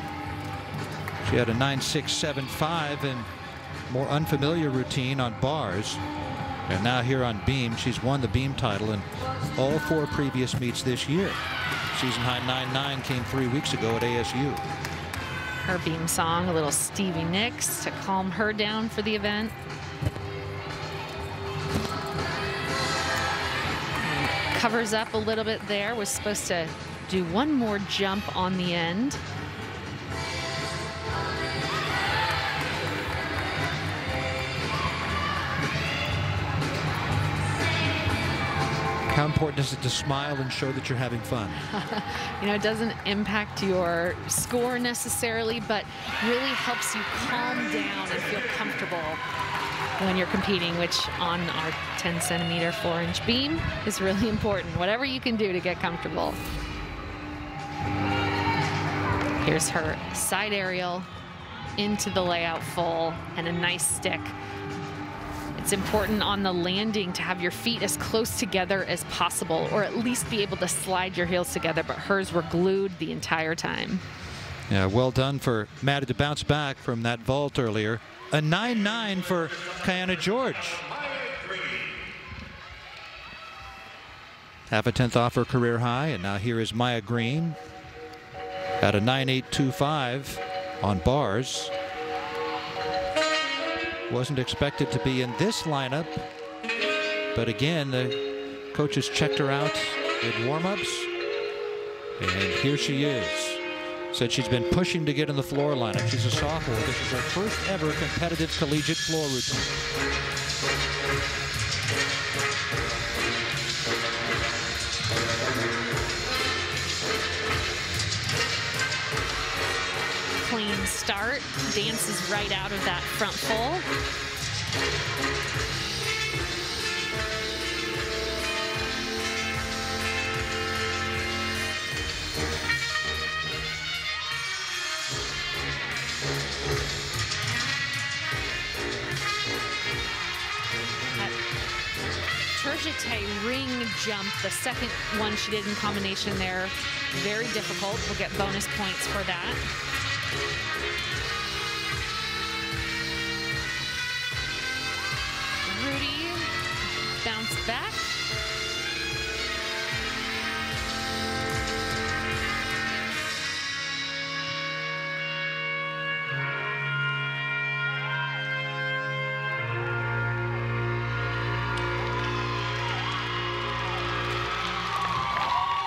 She had a 9.675 and more unfamiliar routine on bars. And now here on beam, she's won the beam title in all 4 previous meets this year. Season high 9.9 came 3 weeks ago at ASU. Her beam song, a little Stevie Nicks to calm her down for the event. Covers up a little bit there, was supposed to do 1 more jump on the end. How important is it to smile and show that you're having fun? You know, it doesn't impact your score necessarily, but really helps you calm down and feel comfortable when you're competing, which on our 10 centimeter 4-inch beam is really important. Whatever you can do to get comfortable. Here's her side aerial into the layout full and a nice stick. It's important on the landing to have your feet as close together as possible, or at least be able to slide your heels together, but hers were glued the entire time. Yeah, well done for Maddie to bounce back from that vault earlier. A 9.9 for Kiana George. Half a tenth off her career high, and now here is Maya Green at a 9.825 on bars. Wasn't expected to be in this lineup, but again, the coaches checked her out in warm-ups, and here she is. Said she's been pushing to get in the floor lineup. She's a sophomore. This is her first ever competitive collegiate floor routine. Clean start, dances right out of that front full. That Turgite ring jump, the second one she did in combination there, very difficult. We'll get bonus points for that. Rudy bounced back.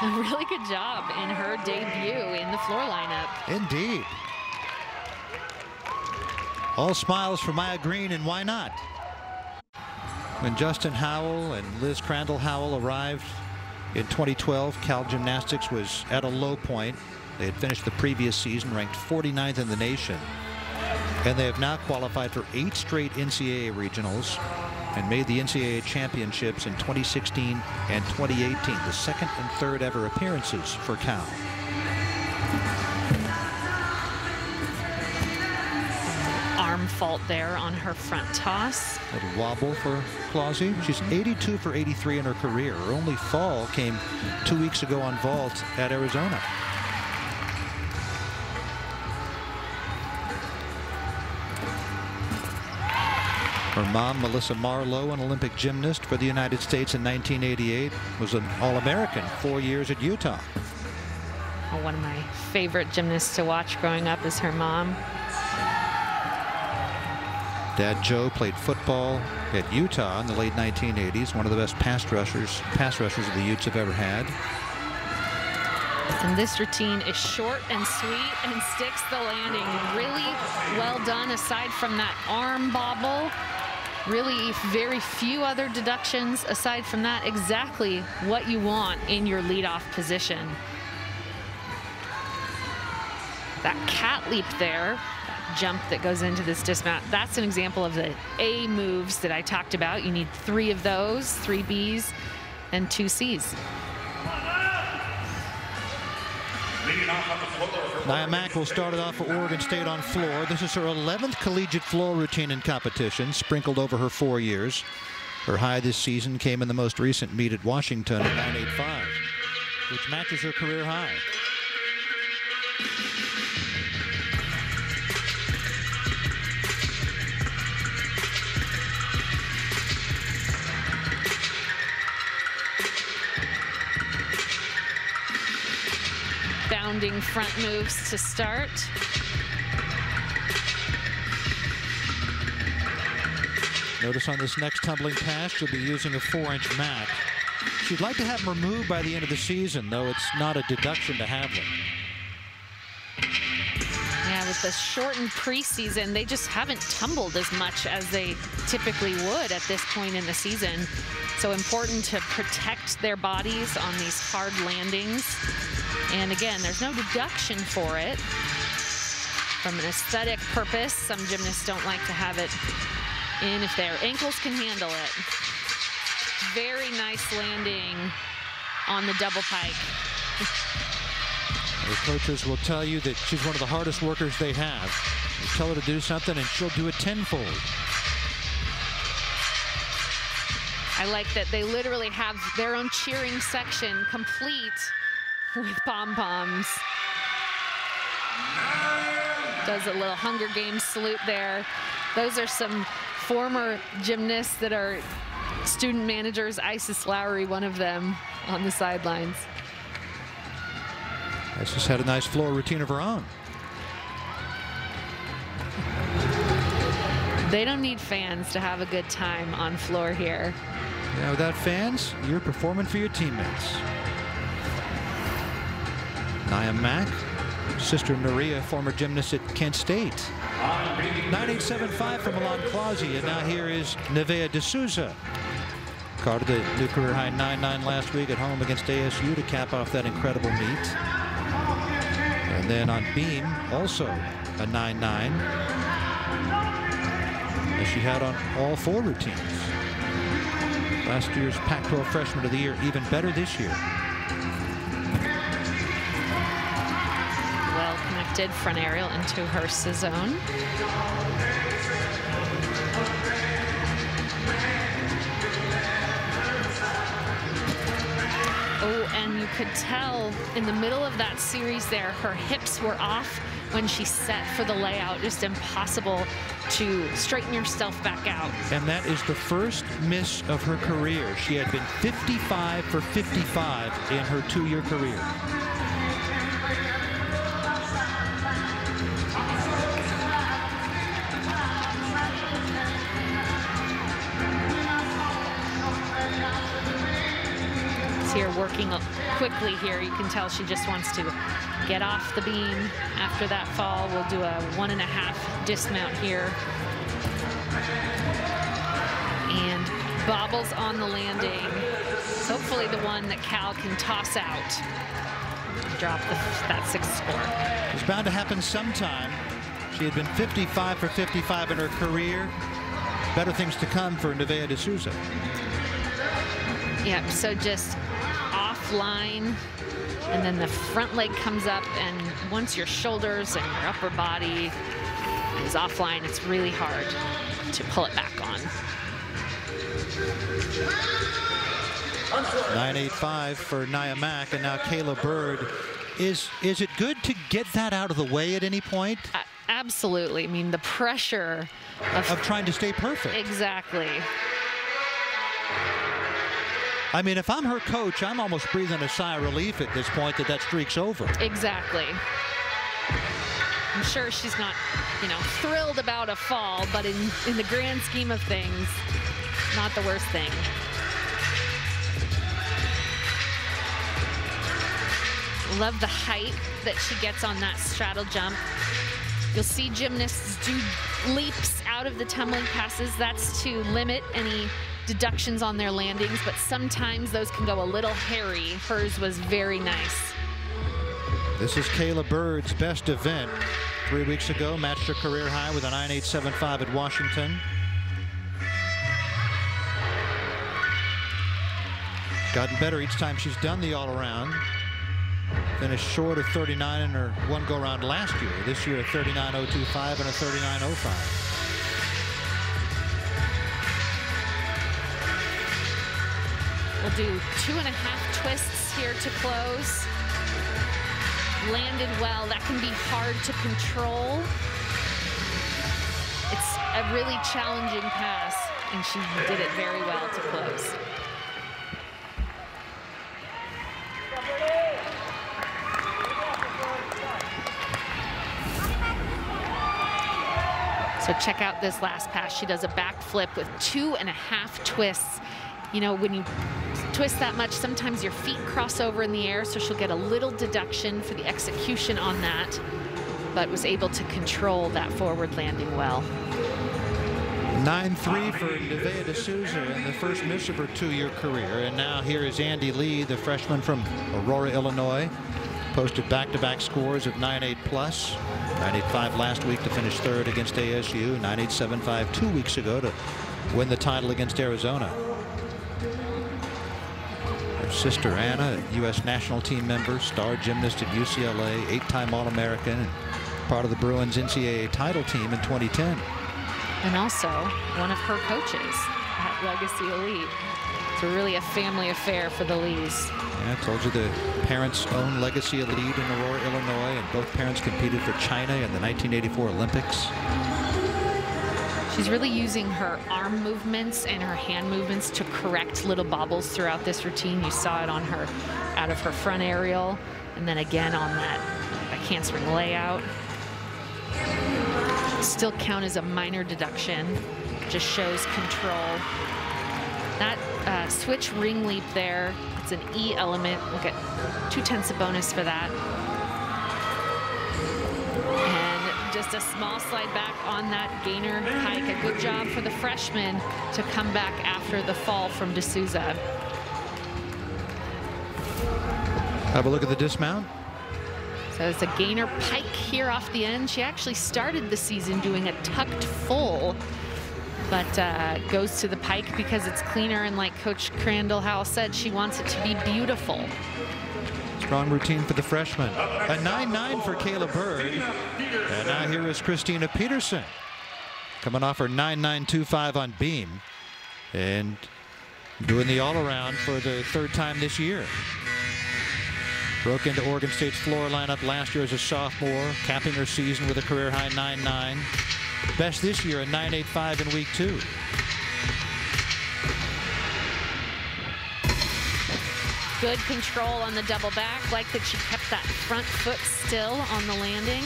A really good job in her debut in the floor lineup. Indeed. All smiles for Maya Green, and why not? When Justin Howell and Liz Crandall Howell arrived in 2012, Cal Gymnastics was at a low point. They had finished the previous season ranked 49th in the nation, and they have now qualified for 8 straight NCAA regionals and made the NCAA championships in 2016 and 2018, the second and third ever appearances for Cal. Arm fault there on her front toss. A little wobble for Clausy. She's 82 for 83 in her career. Her only fall came 2 weeks ago on vault at Arizona. Her mom, Melissa Marlowe, an Olympic gymnast for the United States in 1988, was an All-American 4 years at Utah. Well, one of my favorite gymnasts to watch growing up is her mom. Dad Joe played football at Utah in the late 1980s, one of the best pass rushers the Utes have ever had. And this routine is short and sweet and sticks the landing. Really well done aside from that arm bobble. Really very few other deductions aside from that. Exactly what you want in your leadoff position. That cat leap there, that jump that goes into this dismount, that's an example of the A moves that I talked about. You need 3 of those, 3 Bs and 2 Cs. Nia Mack will start it off for Oregon State on floor. This is her 11th collegiate floor routine in competition, sprinkled over her 4 years. Her high this season came in the most recent meet at Washington at 9.85, which matches her career high. Bounding front moves to start. Notice on this next tumbling pass, she'll be using a 4-inch mat. She'd like to have them removed by the end of the season, though it's not a deduction to have them. Yeah, with the shortened preseason, they just haven't tumbled as much as they typically would at this point in the season. So important to protect their bodies on these hard landings. And again, there's no deduction for it. From an aesthetic purpose, some gymnasts don't like to have it in if their ankles can handle it. Very nice landing on the double pike. The coaches will tell you that she's one of the hardest workers they have. You tell her to do something and she'll do it tenfold. I like that they literally have their own cheering section complete with pom-poms. Does a little Hunger Games salute there. Those are some former gymnasts that are student managers. Isis Lowry, one of them, on the sidelines. Isis had a nice floor routine of her own. They don't need fans to have a good time on floor here. Yeah, without fans, you're performing for your teammates. Nia Mack, sister Maria, former gymnast at Kent State. 9.875 from Milan Clausi, and now here is Nevaeh D'Souza. Caught the new career high 9.9 last week at home against ASU to cap off that incredible meet. And then on beam, also a 9.9, as she had on all 4 routines. Last year's Pac-12 Freshman of the Year, even better this year. Well connected front aerial into her Cezone. Oh, and you could tell in the middle of that series there, her hips were off when she set for the layout. Just impossible to straighten yourself back out. And that is the first miss of her career. She had been 55 for 55 in her 2-year career. Here working quickly here. You can tell she just wants to get off the beam after that fall. We'll do a 1.5 dismount here. And bobbles on the landing. Hopefully the one that Cal can toss out. Drop that 6th score. It's bound to happen sometime. She had been 55 for 55 in her career. Better things to come for Nevaeh D'Souza. Yep, so just offline, and then the front leg comes up, and once your shoulders and your upper body is offline, it's really hard to pull it back on. 9.85 for Nia Mack, and now Kayla Bird. Is it good to get that out of the way at any point? Absolutely. I mean, the pressure of trying to stay perfect. Exactly. I mean, if I'm her coach, I'm almost breathing a sigh of relief at this point that streak's over. Exactly. I'm sure she's not, thrilled about a fall, but in the grand scheme of things, not the worst thing. Love the height that she gets on that straddle jump. You'll see gymnasts do leaps out of the tumbling passes. That's to limit any deductions on their landings, but sometimes those can go a little hairy. Hers was very nice. This is Kayla Bird's best event. 3 weeks ago, matched her career high with a 9.875 at Washington. Gotten better each time she's done the all-around. Finished short of 39 in her one go-round last year. This year a 39.025 and a 39.05. We'll do 2.5 twists here to close. Landed well. That can be hard to control. It's a really challenging pass, and she did it very well to close. So check out this last pass. She does a backflip with 2.5 twists. When you twist that much, sometimes your feet cross over in the air, so she'll get a little deduction for the execution on that. but was able to control that forward landing well. 9-3 for Nevaeh D'Souza in the first miss of her 2-year career. And now here is Andy Lee, the freshman from Aurora, Illinois. Posted back-to-back scores of 9.8 plus. 9.85 last week to finish third against ASU. 9.875 2 weeks ago to win the title against Arizona. Her sister Anna, a U.S. national team member, star gymnast at UCLA, 8-time All-American, and part of the Bruins NCAA title team in 2010. And also one of her coaches at Legacy Elite. It's really a family affair for the Lees. Yeah, I told you the parents own Legacy Elite in Aurora, Illinois, and both parents competed for China in the 1984 Olympics. She's really using her arm movements and her hand movements to correct little bobbles throughout this routine. You saw it on her out of her front aerial, and then again on that handspring layout. Still count as a minor deduction. Just shows control. That switch ring leap there, it's an E element. We'll get 2/10 a bonus for that. And just a small slide back on that gainer hike. A good job for the freshman to come back after the fall from D'Souza. Have a look at the dismount. So it's a gainer pike here off the end. She actually started the season doing a tucked full, but goes to the pike because it's cleaner, and like Coach Crandall Howell said, she wants it to be beautiful. Strong routine for the freshman. A 9.9 for Kayla Bird. And now here is Christina Peterson, coming off her 9.925 on beam and doing the all-around for the 3rd time this year. Broke into Oregon State's floor lineup last year as a sophomore, capping her season with a career-high 9.9. Best this year, a 9.85 in week 2. Good control on the double back. Like that she kept that front foot still on the landing.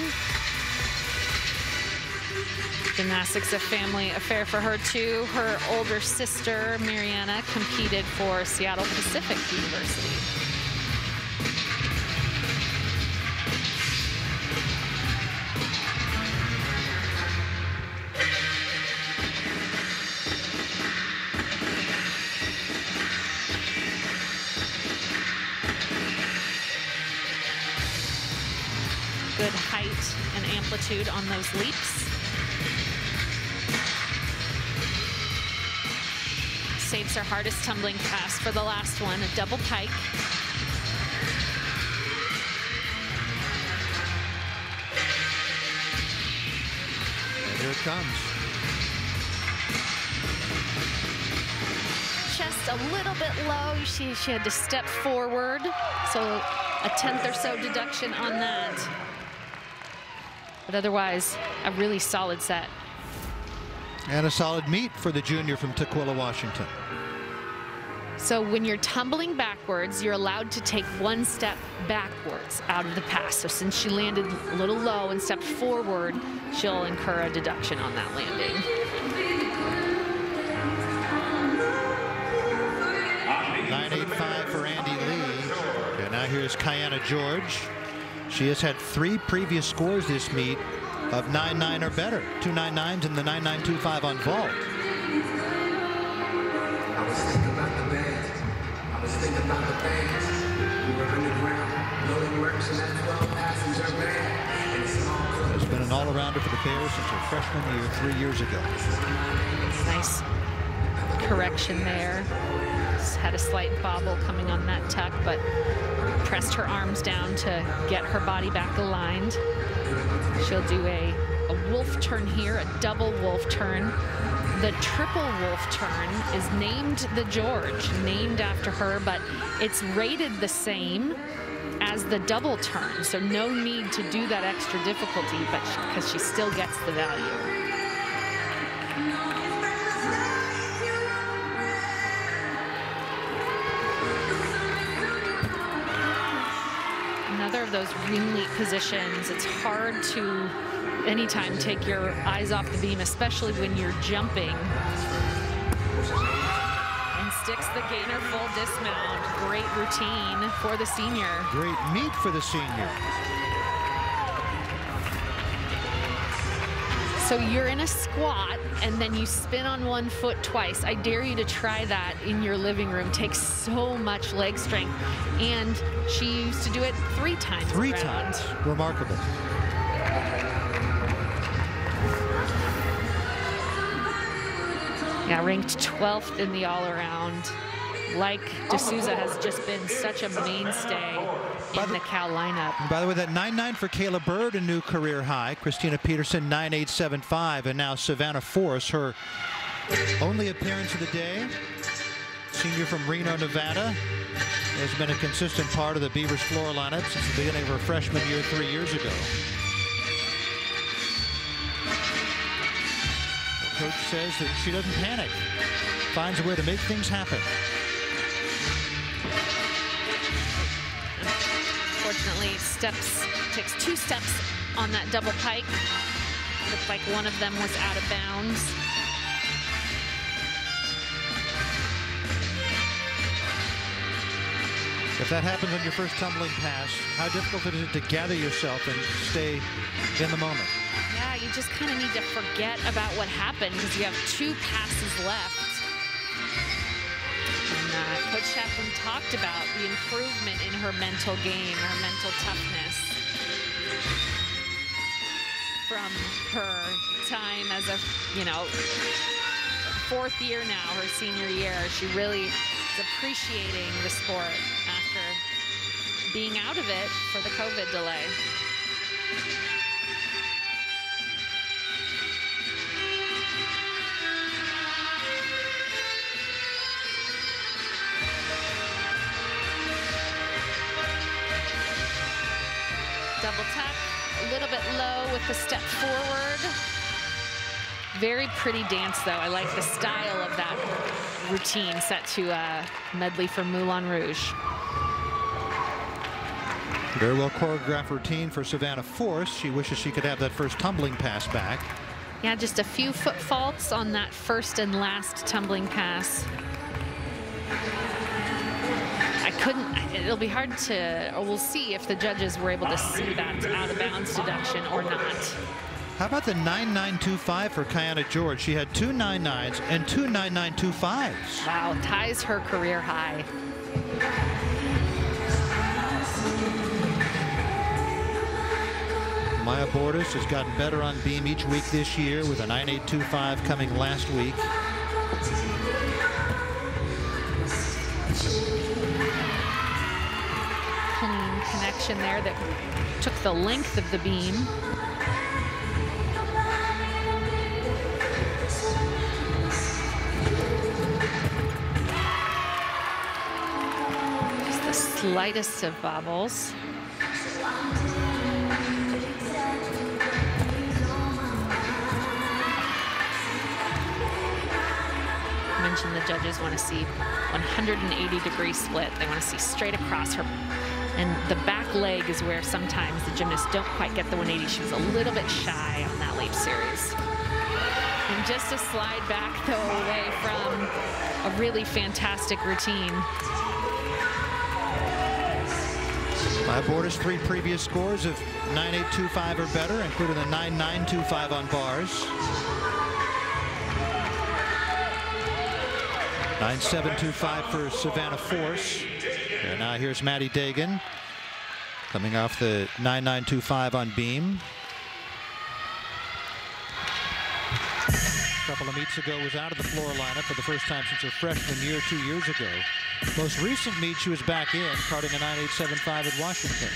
Gymnastics a family affair for her too. Her older sister, Mariana, competed for Seattle Pacific University. Good height and amplitude on those leaps. Saves her hardest tumbling pass for the last one, a double pike. And here it comes. Just a little bit low. She had to step forward, so a 10th or so deduction on that. But otherwise, a really solid set. And a solid meet for the junior from Tukwila, Washington. So when you're tumbling backwards, you're allowed to take 1 step backwards out of the pass. So since she landed a little low and stepped forward, she'll incur a deduction on that landing. .985 for Andy Lee. And now here's Kiana George. She has had 3 previous scores this meet of 9.9 or better. 2 9.9s and the 9.925 on vault. I was thinking about the band. I was thinking about the bands. We were underground, loading works in that 12-passenger van. Has been an all-arounder for the Bears since her freshman year 3 years ago. Nice correction there. Just had a slight bobble coming on that tuck, but pressed her arms down to get her body back aligned. She'll do a wolf turn here, a double wolf turn. The triple wolf turn is named the George, named after her, but it's rated the same as the double turn, so no need to do that extra difficulty, but because she still gets the value. Another of those wing leap positions. It's hard to anytime take your eyes off the beam, especially when you're jumping. And sticks the gainer full dismount. Great routine for the senior. Great meet for the senior. So you're in a squat and then you spin on one foot twice. I dare you to try that in your living room. Takes so much leg strength. And she used to do it 3 times. 3 around. times. Remarkable. Yeah, ranked 12th in the all-around. Like D'Souza has just been such a mainstay in the Cal lineup. And by the way, that 9.9 for Kayla Bird, a new career high. Christina Peterson, 9.875. And now Savannah Force, her only appearance of the day. Senior from Reno, Nevada. Has been a consistent part of the Beavers floor lineup since the beginning of her freshman year 3 years ago. The coach says that she doesn't panic. Finds a way to make things happen. Fortunately, takes 2 steps on that double pike. Looked like one of them was out of bounds. If that happens on your first tumbling pass, how difficult is it to gather yourself and stay in the moment? Yeah, you just kind of need to forget about what happened because you have 2 passes left. And Coach Chaplin talked about the improvement in her mental game, her mental toughness from her time as a, 4th year now, her senior year. She really is appreciating the sport after being out of it for the COVID delay. Double tuck, a little bit low with the step forward. Very pretty dance, though. I like the style of that routine set to a medley from Moulin Rouge. Very well choreographed routine for Savannah Force. She wishes she could have that first tumbling pass back. Yeah, just a few foot faults on that first and last tumbling pass. It'll be hard to, or we'll see if the judges were able to see that out of bounds deduction or not. How about the 9.925 for Kiana George? She had 2 9.9s and 2 9.925s. Wow, ties her career high. Maya Bordas has gotten better on beam each week this year with a 9.825 coming last week. Clean connection there that took the length of the beam. Just the slightest of bobbles. The judges want to see 180-degree split. They want to see straight across her. And the back leg is where sometimes the gymnasts don't quite get the 180. She was a little bit shy on that late series. And just a slide back, though, away from a really fantastic routine. Maya Bordas, 3 previous scores of 9.825 or better, including the 9.925 on bars. 9.725 for Savannah Force. And now here's Maddie Dagan coming off the 9.925 on beam. A couple of meets ago was out of the floor lineup for the first time since her freshman year 2 years ago. Most recent meet she was back in, carting a 9.875 at Washington.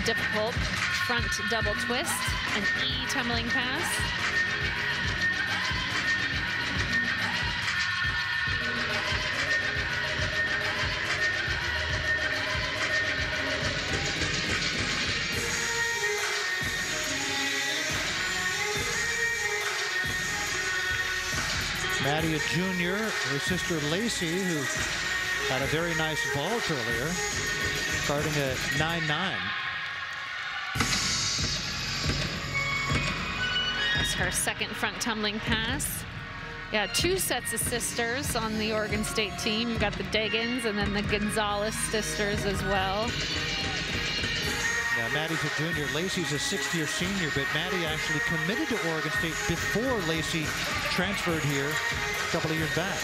Difficult front double twist, an E tumbling pass. Maddie, a junior, her sister Lacey, who had a very nice vault earlier, carting a 9.9. Her second front tumbling pass. Yeah, two sets of sisters on the Oregon State team. You've got the Dagans and then the Gonzalez sisters as well. Now, Maddie's a junior. Lacey's a sixth-year senior, but Maddie actually committed to Oregon State before Lacey transferred here a couple of years back.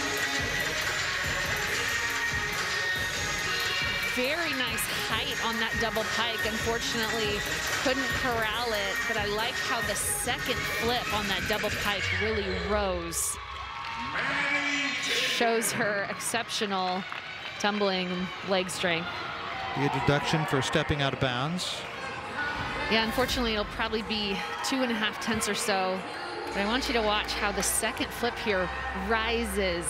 Very nice height on that double pike. Unfortunately, couldn't corral it, but I like how the second flip on that double pike really rose. Shows her exceptional tumbling leg strength. The introduction for stepping out of bounds. Yeah, unfortunately, it'll probably be 2.5 tenths or so. But I want you to watch how the second flip here rises,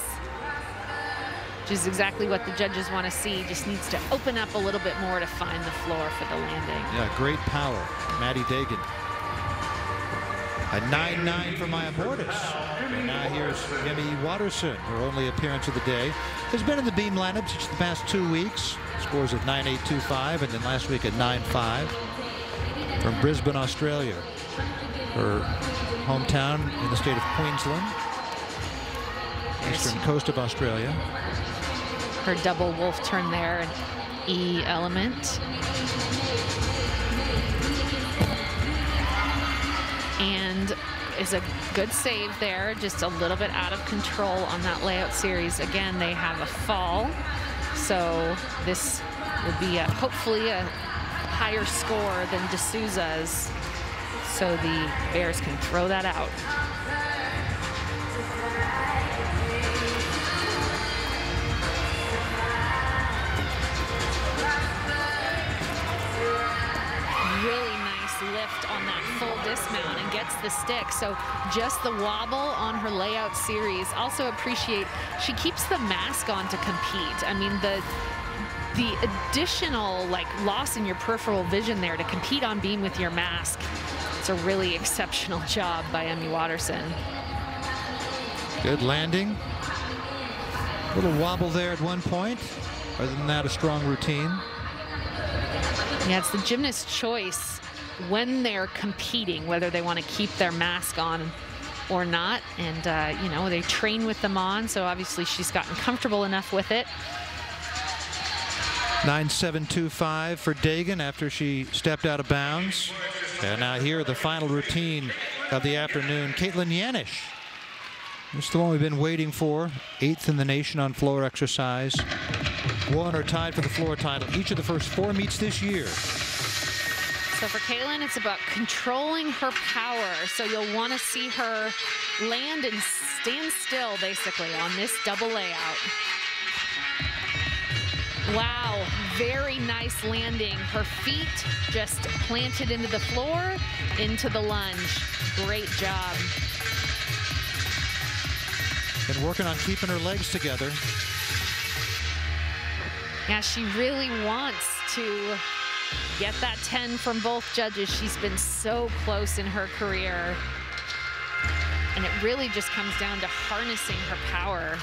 which is exactly what the judges want to see. Just needs to open up a little bit more to find the floor for the landing. Yeah, great power, Maddie Dagan. A 9-9 for Maya Mortis. And now here's Emmy Watterson, her only appearance of the day. Has been in the beam lineups each of the past 2 weeks. Scores of 9.825 and then last week at 9.5. From Brisbane, Australia. Her hometown in the state of Queensland. Eastern coast of Australia. Her double wolf turn there, an E element. And is a good save there, just a little bit out of control on that layout series. Again, they have a fall, so this would be hopefully a higher score than D'Souza's, so the Bears can throw that out. Lift on that full dismount and gets the stick. So just the wobble on her layout series. Also appreciate she keeps the mask on to compete. I mean, the additional loss in your peripheral vision there to compete on beam with your mask. It's a really exceptional job by Emmy Watterson. Good landing. A little wobble there at one point. Other than that, a strong routine. Yeah, it's the gymnast's choice when they're competing, whether they want to keep their mask on or not. And, you know, they train with them on, so obviously she's gotten comfortable enough with it. 9.725 for Dagan after she stepped out of bounds. And now here, the final routine of the afternoon. Caitlin Yanish. This is the one we've been waiting for. 8th in the nation on floor exercise. Won or tied for the floor title each of the first 4 meets this year. So for Caitlin, it's about controlling her power. So you'll want to see her land and stand still, basically, on this double layout. Wow, very nice landing. Her feet just planted into the floor, into the lunge. Great job. Been working on keeping her legs together. Yeah, she really wants to get that 10 from both judges. She's been so close in her career. And it really just comes down to harnessing her power.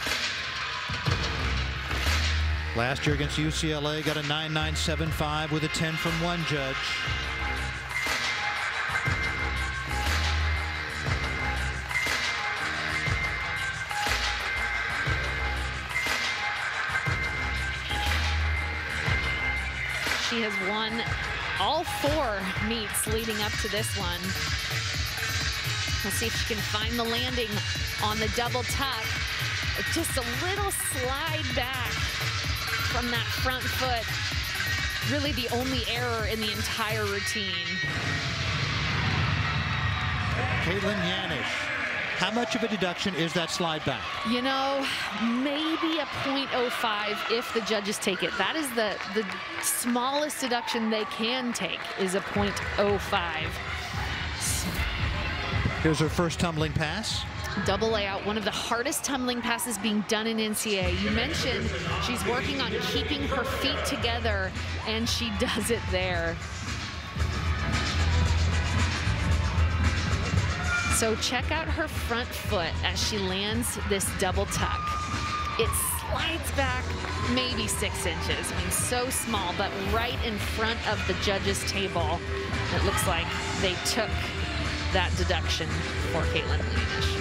Last year against UCLA, got a 9.975 with a 10 from one judge. She has won all 4 meets leading up to this one. We'll see if she can find the landing on the double tuck. Just a little slide back from that front foot. Really the only error in the entire routine. Caitlin Yanish. How much of a deduction is that slide back? You know, maybe a 0.05 if the judges take it. That is the smallest deduction they can take, is a 0.05. Here's her first tumbling pass. Double layout, one of the hardest tumbling passes being done in NCAA. You mentioned she's working on keeping her feet together, and she does it there. So check out her front foot as she lands this double tuck. It slides back maybe 6 inches. I mean, so small, but right in front of the judges' table. It looks like they took that deduction for Caitlin Yanish.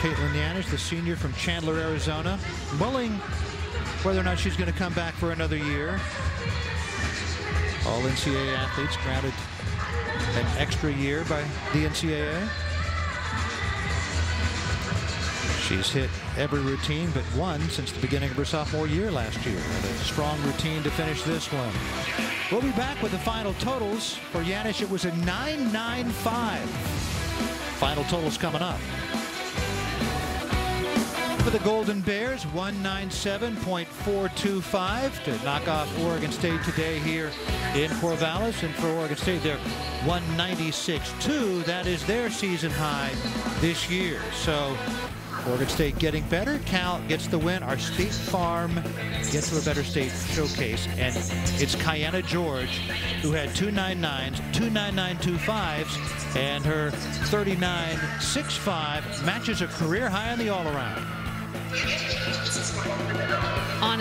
Caitlin Yanish, the senior from Chandler, Arizona, mulling whether or not she's going to come back for another year. All NCAA athletes granted an extra year by the NCAA. She's hit every routine but one since the beginning of her sophomore year last year. And a strong routine to finish this one. We'll be back with the final totals. For Yanish, it was a 9.95. Final totals coming up. For the Golden Bears, 197.425 to knock off Oregon State today here in Corvallis. And for Oregon State, they're 196.2. That is their season high this year. So Oregon State getting better. Cal gets the win. Our State Farm gets to a better state showcase. And it's Kiana George, who had 2.99s, 2.9925s, and her 39.65 matches a career high on the all-around. On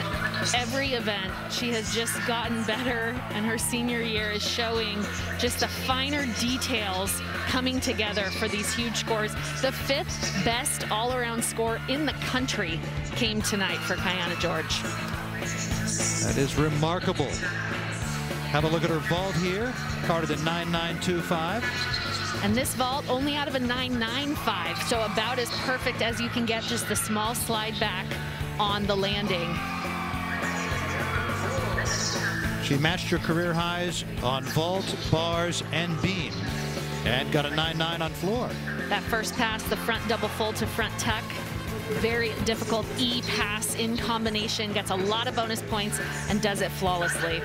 every event, she has just gotten better, and her senior year is showing just the finer details coming together for these huge scores. The 5th best all-around score in the country came tonight for Kiana George. That is remarkable. Have a look at her vault here. Carded at 9.925. And this vault only out of a 9.95, so about as perfect as you can get, just the small slide back on the landing. She matched her career highs on vault, bars, and beam, and got a 9.9 on floor. That first pass, the front double fold to front tuck, very difficult E pass in combination, gets a lot of bonus points and does it flawlessly.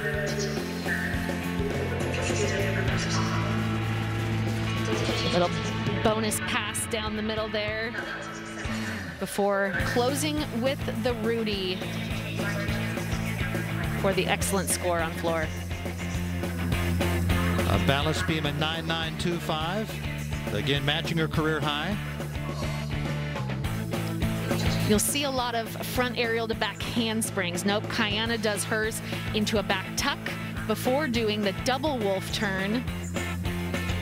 Little bonus pass down the middle there before closing with the Rudy for the excellent score on floor. A balance beam at 9.925. Again, matching her career high. You'll see a lot of front aerial to back handsprings. Nope, Kiana does hers into a back tuck before doing the double wolf turn.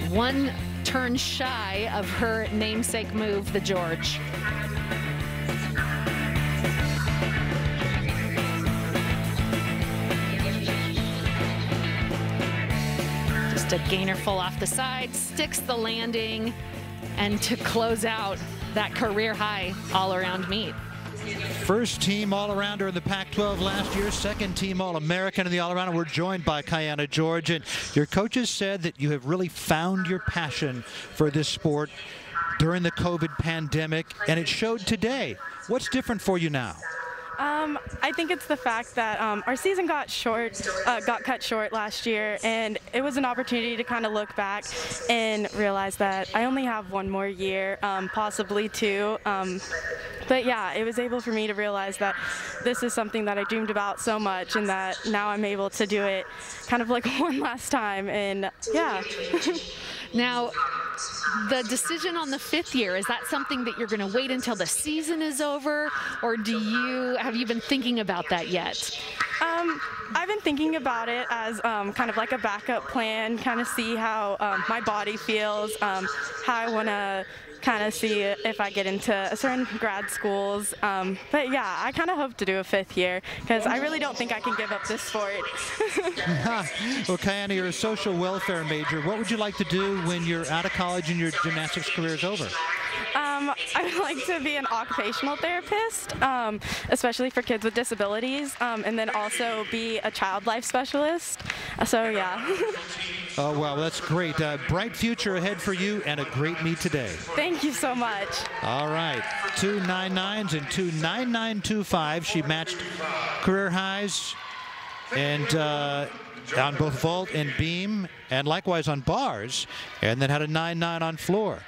One turn shy of her namesake move, the George. Just a gainer full off the side, sticks the landing, and to close out that career high all-around meet. First team all-arounder in the Pac-12 last year, second team All-American in the all-around. We're joined by Kiana George, and your coaches said that you have really found your passion for this sport during the COVID pandemic, and it showed today. What's different for you now? I think it's the fact that our season got cut short last year, and it was an opportunity to kind of look back and realize that I only have one more year, possibly two. But yeah, it was able for me to realize that this is something that I dreamed about so much, and that now I'm able to do it kind of like one last time, and yeah. Now, the decision on the 5th year, is that something that you're going to wait until the season is over, or have you been thinking about that yet? I've been thinking about it as kind of like a backup plan, kind of see how my body feels, how I want to kind of see if I get into certain grad schools. But yeah, I kind of hope to do a 5th year because I really don't think I can give up this sport. Well, Kiana, you're a social welfare major. What would you like to do when you're out of college and your gymnastics career is over? I would like to be an occupational therapist, especially for kids with disabilities, and then also be a child life specialist. So yeah. Oh, wow, that's great. Bright future ahead for you and a great meet today. Thank you so much. All right, 2 9.9s and 2 9.925. She matched career highs and on both vault and beam, and likewise on bars, and then had a 9.9 on floor.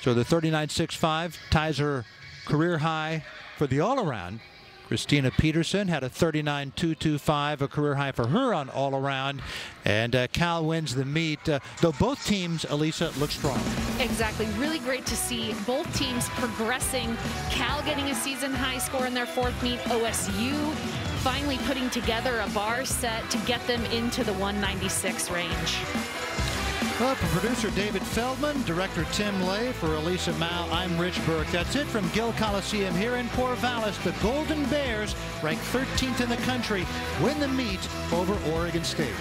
So the 39.65 ties her career high for the all-around. Christina Peterson had a 39.225, a career high for her on all-around. And Cal wins the meet, though both teams, Elisa, look strong. Exactly. Really great to see both teams progressing. Cal getting a season-high score in their 4th meet. OSU finally putting together a bar set to get them into the 196 range. Well, for producer David Feldman, director Tim Lay, for Elisa Mao, I'm Rich Burke. That's it from Gill Coliseum here in Corvallis. The Golden Bears, ranked 13th in the country, win the meet over Oregon State.